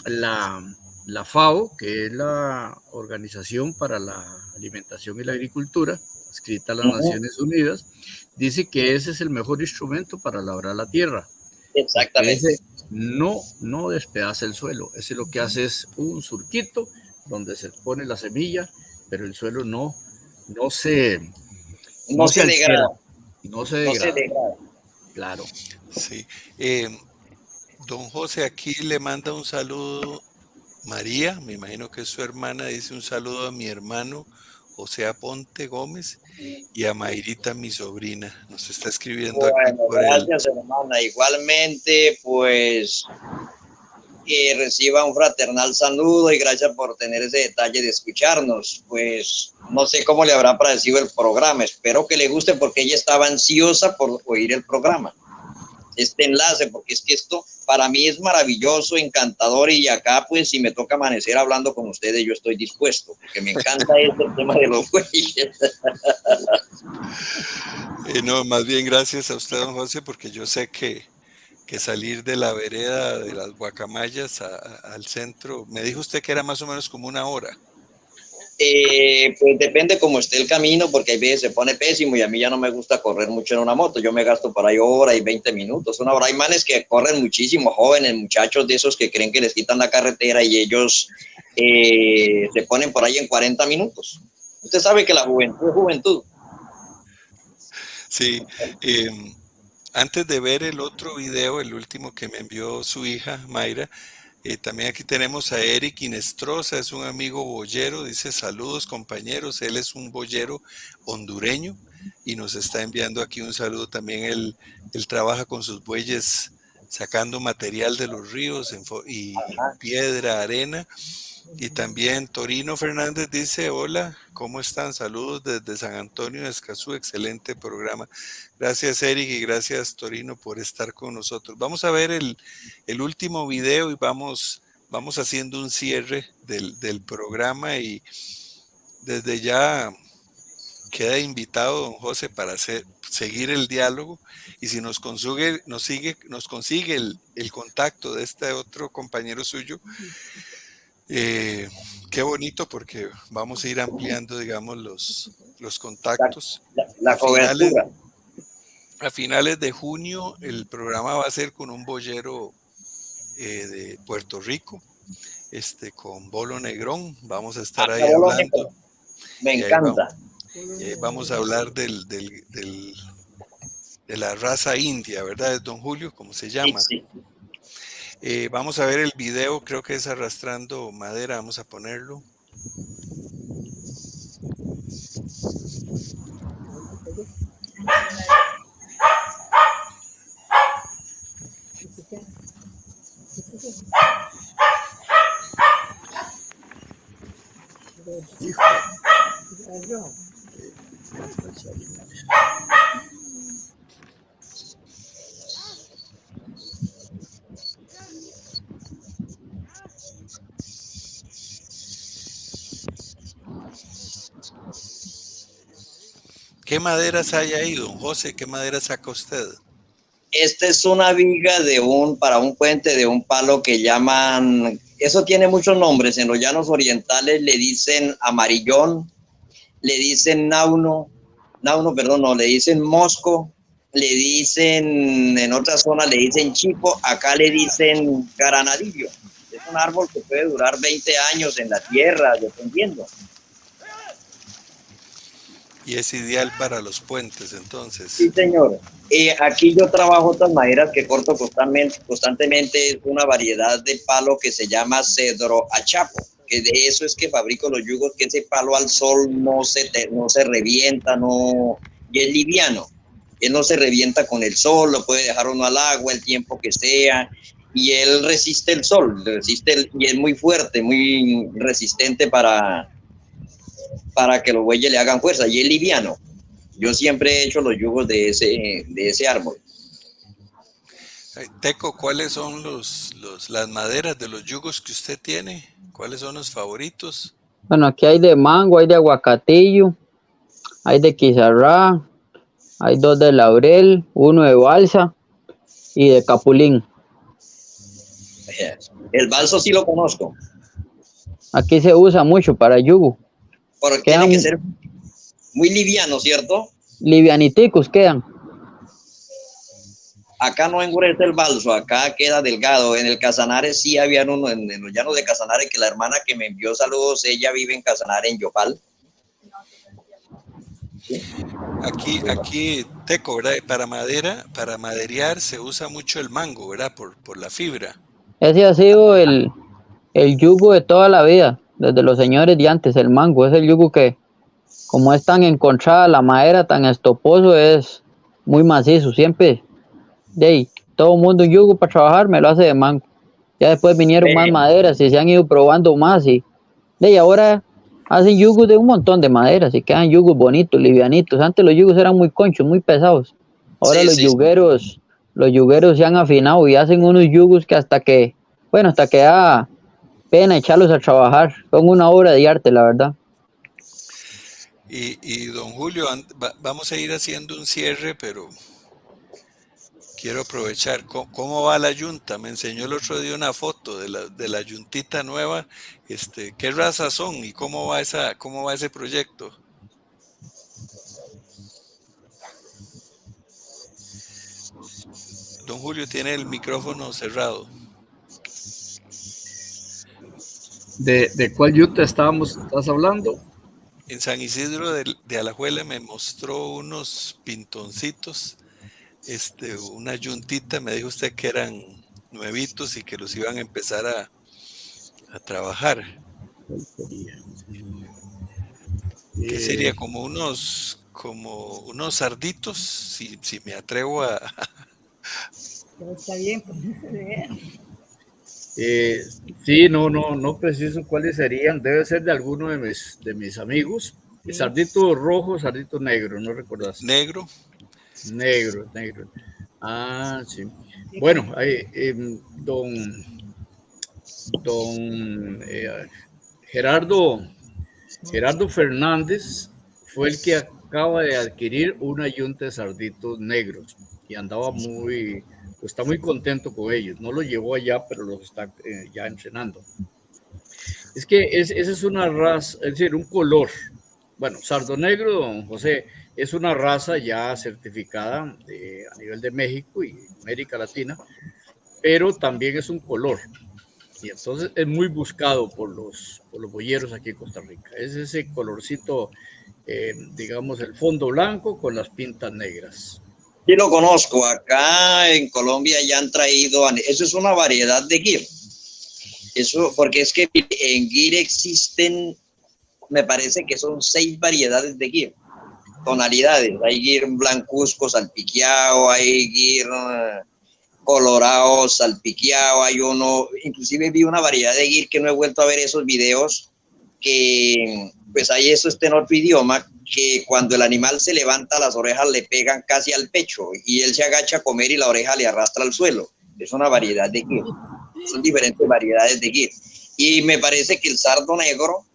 la FAO, que es la Organización para la Alimentación y la Agricultura, adscrita a las Naciones Unidas, dice que ese es el mejor instrumento para labrar la tierra. Exactamente. Ese no despedaza el suelo, ese lo que hace es un surquito donde se pone la semilla, pero el suelo no se altera, degrada. no se degrada. Claro. Sí. Don José aquí le manda un saludo. María, me imagino que es su hermana, dice un saludo a mi hermano José Aponte Gómez y a Mayrita, mi sobrina. Nos está escribiendo aquí Bueno, por gracias, hermana. Igualmente, pues que reciba un fraternal saludo y gracias por tener ese detalle de escucharnos. Pues no sé cómo le habrá parecido el programa. Espero que le guste porque ella estaba ansiosa por oír el programa. Este enlace, porque es que esto para mí es maravilloso, encantador, y acá pues si me toca amanecer hablando con ustedes yo estoy dispuesto, porque me encanta este tema de los bueyes. No, más bien gracias a usted, don José, porque yo sé que salir de la vereda de las Guacamayas al centro, me dijo usted que era más o menos como una hora. Pues depende cómo esté el camino, porque a veces se pone pésimo y a mí ya no me gusta correr mucho en una moto. Yo me gasto por ahí hora y 20 minutos, una hora. Hay manes que corren muchísimo, jóvenes, muchachos de esos que creen que les quitan la carretera y ellos se ponen por ahí en 40 minutos. Usted sabe que la juventud es juventud. Sí. Antes de ver el otro video, el último que me envió su hija, Mayra, también aquí tenemos a Eric Inestrosa, es un amigo boyero, dice saludos compañeros, él es un boyero hondureño y nos está enviando aquí un saludo también, él trabaja con sus bueyes sacando material de los ríos y piedra, arena. Y también Torino Fernández dice, hola, ¿cómo están? Saludos desde San Antonio de Escazú, excelente programa. Gracias Eric y gracias Torino por estar con nosotros. Vamos a ver el último video y vamos haciendo un cierre del programa y desde ya queda invitado don José para seguir el diálogo y si nos consigue el contacto de este otro compañero suyo, qué bonito porque vamos a ir ampliando, digamos, los contactos. La cobertura. A finales de junio el programa va a ser con un boyero de Puerto Rico, con Bolo Negrón. Vamos a estar ahí hablando. Me Y encanta. Vamos a hablar de la raza india, ¿verdad? Es Don Julio, ¿cómo se llama? Sí. Vamos a ver el video, creo que es Arrastrando Madera, vamos a ponerlo. ¿Qué maderas hay ahí, don José? ¿Qué madera saca usted? Esta es una viga para un puente de un palo que llaman, eso tiene muchos nombres, en los llanos orientales le dicen amarillón, le dicen le dicen mosco, le dicen, en otra zona le dicen chico, acá le dicen granadillo. Es un árbol que puede durar 20 años en la tierra, dependiendo. Y es ideal para los puentes, entonces. Sí, señor. Aquí yo trabajo otras maderas que corto constantemente. Es una variedad de palo que se llama cedro achapo, que de eso es que fabrico los yugos, que ese palo al sol no se revienta, y es liviano. Él no se revienta con el sol, lo puede dejar uno al agua el tiempo que sea, y él resiste el sol, y es muy fuerte, muy resistente para que los bueyes le hagan fuerza, y es liviano. Yo siempre he hecho los yugos de ese árbol. Teco, ¿cuáles son las maderas de los yugos que usted tiene? ¿Cuáles son los favoritos? Bueno, aquí hay de mango, hay de aguacatillo, hay de quizarrá, hay 2 de laurel, 1 de balsa y de capulín. El balso sí lo conozco. Aquí se usa mucho para yugo. Pero tiene que ser muy liviano, ¿cierto? Livianiticos quedan. Acá no engurece el balso, acá queda delgado. En el Casanares sí había uno, en los llanos de Casanares, que la hermana que me envió saludos, ella vive en Casanares, en Yopal. ¿Sí? Aquí, Teco, ¿verdad? Para maderear se usa mucho el mango, ¿verdad? Por la fibra. Ese ha sido el yugo de toda la vida, desde los señores de antes. El mango es el yugo que, como es tan encontrada la madera, tan estoposo, es muy macizo. Siempre, todo el mundo un yugo para trabajar me lo hace de mango. Ya después vinieron más maderas y se han ido probando más y ahora hacen yugos de un montón de maderas y quedan yugos bonitos, livianitos. Antes los yugos eran muy conchos, muy pesados. Ahora los yugueros se han afinado y hacen unos yugos que hasta que da pena echarlos a trabajar. Son una obra de arte, la verdad. Y don Julio, vamos a ir haciendo un cierre, pero quiero aprovechar. ¿Cómo va la yunta? Me enseñó el otro día una foto de la yuntita nueva. ¿Qué razas son y cómo va ese proyecto? Don Julio tiene el micrófono cerrado. ¿De cuál yunta estás hablando? En San Isidro de Alajuela me mostró unos pintoncitos, una yuntita, me dijo usted que eran nuevitos y que los iban a empezar a trabajar. ¿Qué sería? Como unos sarditos, si me atrevo a... Está bien, sí, no preciso cuáles serían. Debe ser de alguno de mis amigos. Sí. Sardito rojo, sardito negro, ¿no recordás? Negro. Negro. Ah, sí. Bueno, don Gerardo Fernández fue el que acaba de adquirir una yunta de sarditos negros y andaba está muy contento con ellos. No los llevó allá, pero los está ya entrenando. Es que esa es una raza, es decir, un color. Bueno, sardo negro, don José, es una raza ya certificada a nivel de México y América Latina, pero también es un color. Y entonces es muy buscado por los boyeros aquí en Costa Rica. Es ese colorcito, digamos, el fondo blanco con las pintas negras. Sí lo conozco. Acá en Colombia ya han traído, eso es una variedad de gir. Eso, porque es que en gir existen, me parece que son 6 variedades de gir, tonalidades. Hay gir blancuzco, salpiqueado, hay gir colorado, salpiqueado, hay uno, inclusive vi una variedad de gir que no he vuelto a ver esos videos, que pues ahí eso está en otro idioma, que cuando el animal se levanta las orejas le pegan casi al pecho y él se agacha a comer y la oreja le arrastra al suelo. Es una variedad de gir. Son diferentes variedades de gir. Y me parece que el sardo negro,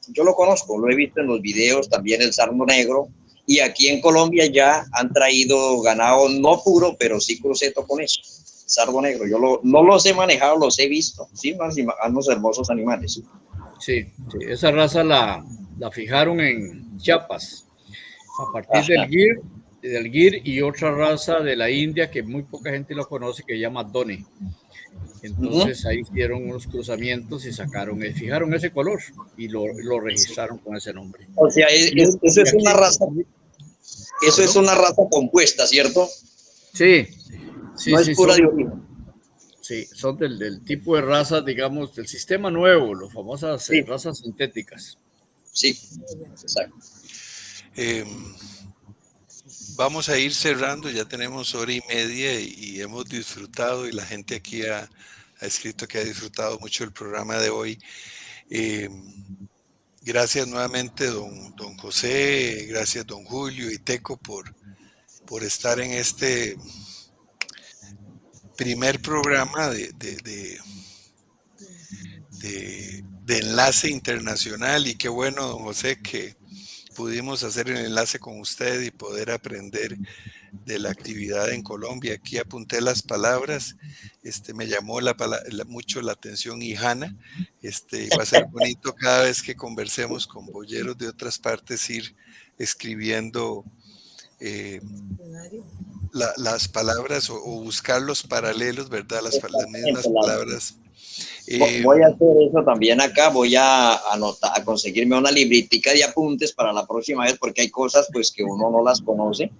yo lo conozco, lo he visto en los videos también, el sardo negro. Y aquí en Colombia ya han traído ganado, no puro, pero sí cruceto con eso. Sardo negro, yo no los he manejado, los he visto. Sí, unos hermosos animales. Sí, esa raza la fijaron en Chiapas, a partir del gir y otra raza de la India que muy poca gente lo conoce, que se llama Doni. Entonces ahí hicieron unos cruzamientos y fijaron ese color y lo registraron con ese nombre. O sea, eso es una raza. Eso es una raza compuesta, ¿cierto? Sí. No es pura de origen. Sí, son del tipo de razas, digamos, del sistema nuevo, las famosas razas sintéticas. Sí, exacto. Vamos a ir cerrando, ya tenemos 1:30 y hemos disfrutado, y la gente aquí ha escrito que ha disfrutado mucho el programa de hoy. Gracias nuevamente, don José, gracias don Julio y Teco por estar en este primer programa de enlace internacional. Y qué bueno, don José, que pudimos hacer el enlace con usted y poder aprender de la actividad en Colombia. Aquí apunté las palabras, me llamó mucho la atención Ijana. Va a ser bonito cada vez que conversemos con boyeros de otras partes ir escribiendo las palabras o buscar los paralelos, ¿verdad? Las mismas palabras. Voy a hacer eso también acá, voy a anotar, a conseguirme una libretica de apuntes para la próxima vez, porque hay cosas pues que uno no las conoce.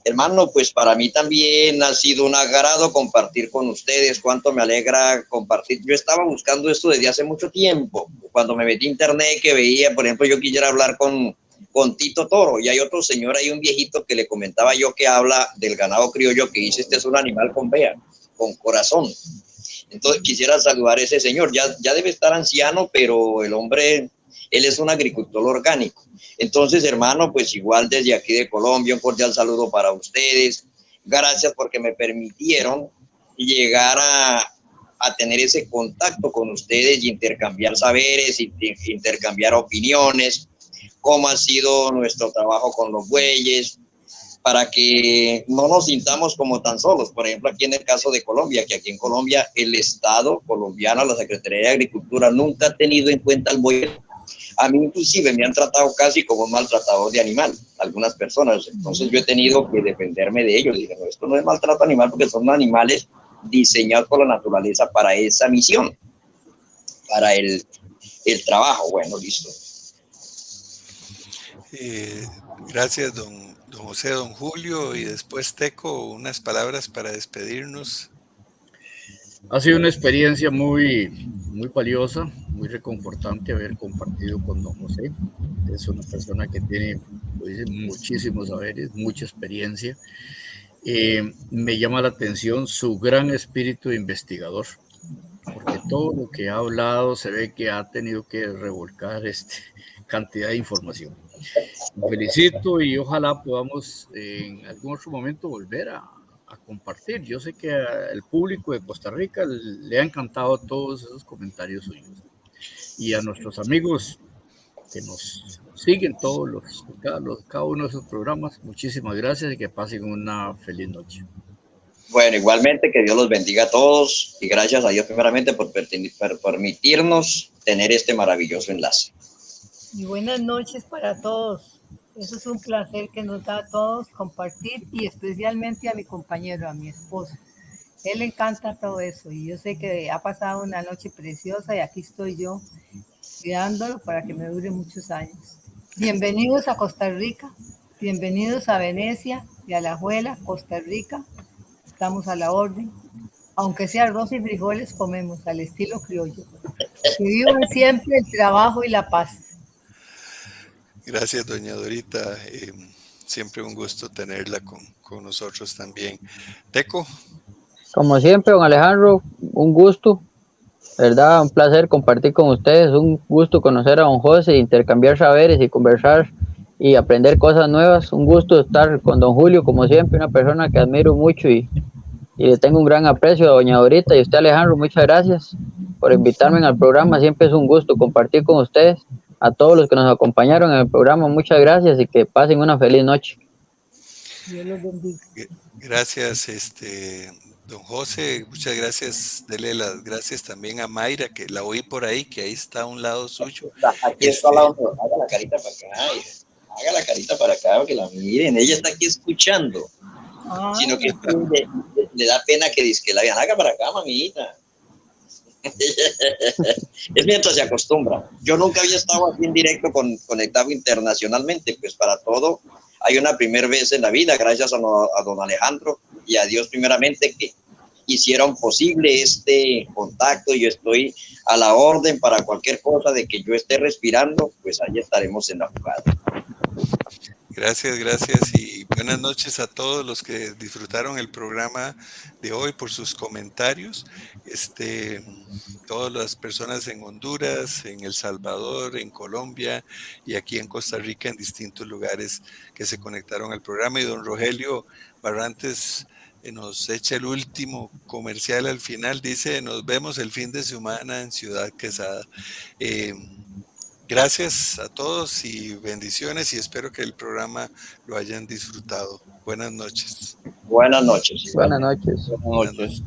Hermano, pues para mí también ha sido un agrado compartir con ustedes. Cuánto me alegra compartir. Yo estaba buscando esto desde hace mucho tiempo. Cuando me metí a internet, que veía, por ejemplo, yo quisiera hablar con Tito Toro, y hay otro señor ahí, un viejito, que le comentaba yo que habla del ganado criollo, que dice, este es un animal con vea, con corazón. Entonces quisiera saludar a ese señor. Ya debe estar anciano, pero el hombre, él es un agricultor orgánico. Entonces, hermano, pues igual desde aquí de Colombia, un cordial saludo para ustedes. Gracias porque me permitieron llegar a tener ese contacto con ustedes y intercambiar saberes, intercambiar opiniones, cómo ha sido nuestro trabajo con los bueyes, para que no nos sintamos como tan solos. Por ejemplo, aquí en el caso de Colombia, que aquí en Colombia el Estado colombiano, la Secretaría de Agricultura, nunca ha tenido en cuenta al buey. A mí inclusive me han tratado casi como un maltratador de animal, algunas personas. Entonces yo he tenido que defenderme de ellos. Dije, no, esto no es maltrato animal, porque son animales diseñados por la naturaleza para esa misión, para el trabajo. Bueno, listo. Gracias, don José, don Julio, y después Teco, unas palabras para despedirnos. Ha sido una experiencia muy, muy valiosa, muy reconfortante haber compartido con don José. Es una persona que tiene, lo dice, muchísimos saberes, mucha experiencia. Me llama la atención su gran espíritu de investigador, porque todo lo que ha hablado se ve que ha tenido que revolcar cantidad de información. Me felicito y ojalá podamos en algún otro momento volver a compartir. Yo sé que al público de Costa Rica le ha encantado todos esos comentarios suyos. Y a nuestros amigos que nos siguen cada uno de esos programas, muchísimas gracias y que pasen una feliz noche. Bueno, igualmente que Dios los bendiga a todos y gracias a Dios primeramente por permitirnos tener este maravilloso enlace. Y buenas noches para todos. Eso es un placer que nos da a todos compartir y especialmente a mi compañero, a mi esposo. Él le encanta todo eso y yo sé que ha pasado una noche preciosa y aquí estoy yo cuidándolo para que me dure muchos años. Bienvenidos a Costa Rica, bienvenidos a Venecia y a Alajuela, Costa Rica. Estamos a la orden. Aunque sea arroz y frijoles, comemos al estilo criollo. Que vivan siempre el trabajo y la paz. Gracias, doña Dorita. Siempre un gusto tenerla con nosotros también. Teco. Como siempre, don Alejandro, un gusto, ¿verdad? Un placer compartir con ustedes, un gusto conocer a don José, intercambiar saberes y conversar y aprender cosas nuevas. Un gusto estar con don Julio, como siempre, una persona que admiro mucho y le tengo un gran aprecio a doña Dorita y a usted, Alejandro. Muchas gracias por invitarme al programa. Siempre es un gusto compartir con ustedes. A todos los que nos acompañaron en el programa, muchas gracias y que pasen una feliz noche. Dios los bendiga. Gracias, don José, muchas gracias. Dele las gracias también a Mayra, que la oí por ahí, que ahí está a un lado suyo. Aquí está al lado, haga la carita para acá, haga la carita para acá, que la miren, ella está aquí escuchando, sino que le da pena que la vean, haga para acá, mamita. Es mientras se acostumbra. Yo nunca había estado aquí en directo conectado internacionalmente, pues para todo hay una primera vez en la vida, gracias a don Alejandro y a Dios primeramente que hicieron posible este contacto. Yo estoy a la orden para cualquier cosa de que yo esté respirando, pues ahí estaremos en la jugada. Gracias, gracias y buenas noches a todos los que disfrutaron el programa de hoy por sus comentarios. Todas las personas en Honduras, en El Salvador, en Colombia y aquí en Costa Rica, en distintos lugares que se conectaron al programa. Y don Rogelio Barrantes nos echa el último comercial al final. Dice, nos vemos el fin de semana en Ciudad Quesada. Gracias a todos y bendiciones y espero que el programa lo hayan disfrutado. Buenas noches. Buenas noches. Buenas noches. Buenas noches.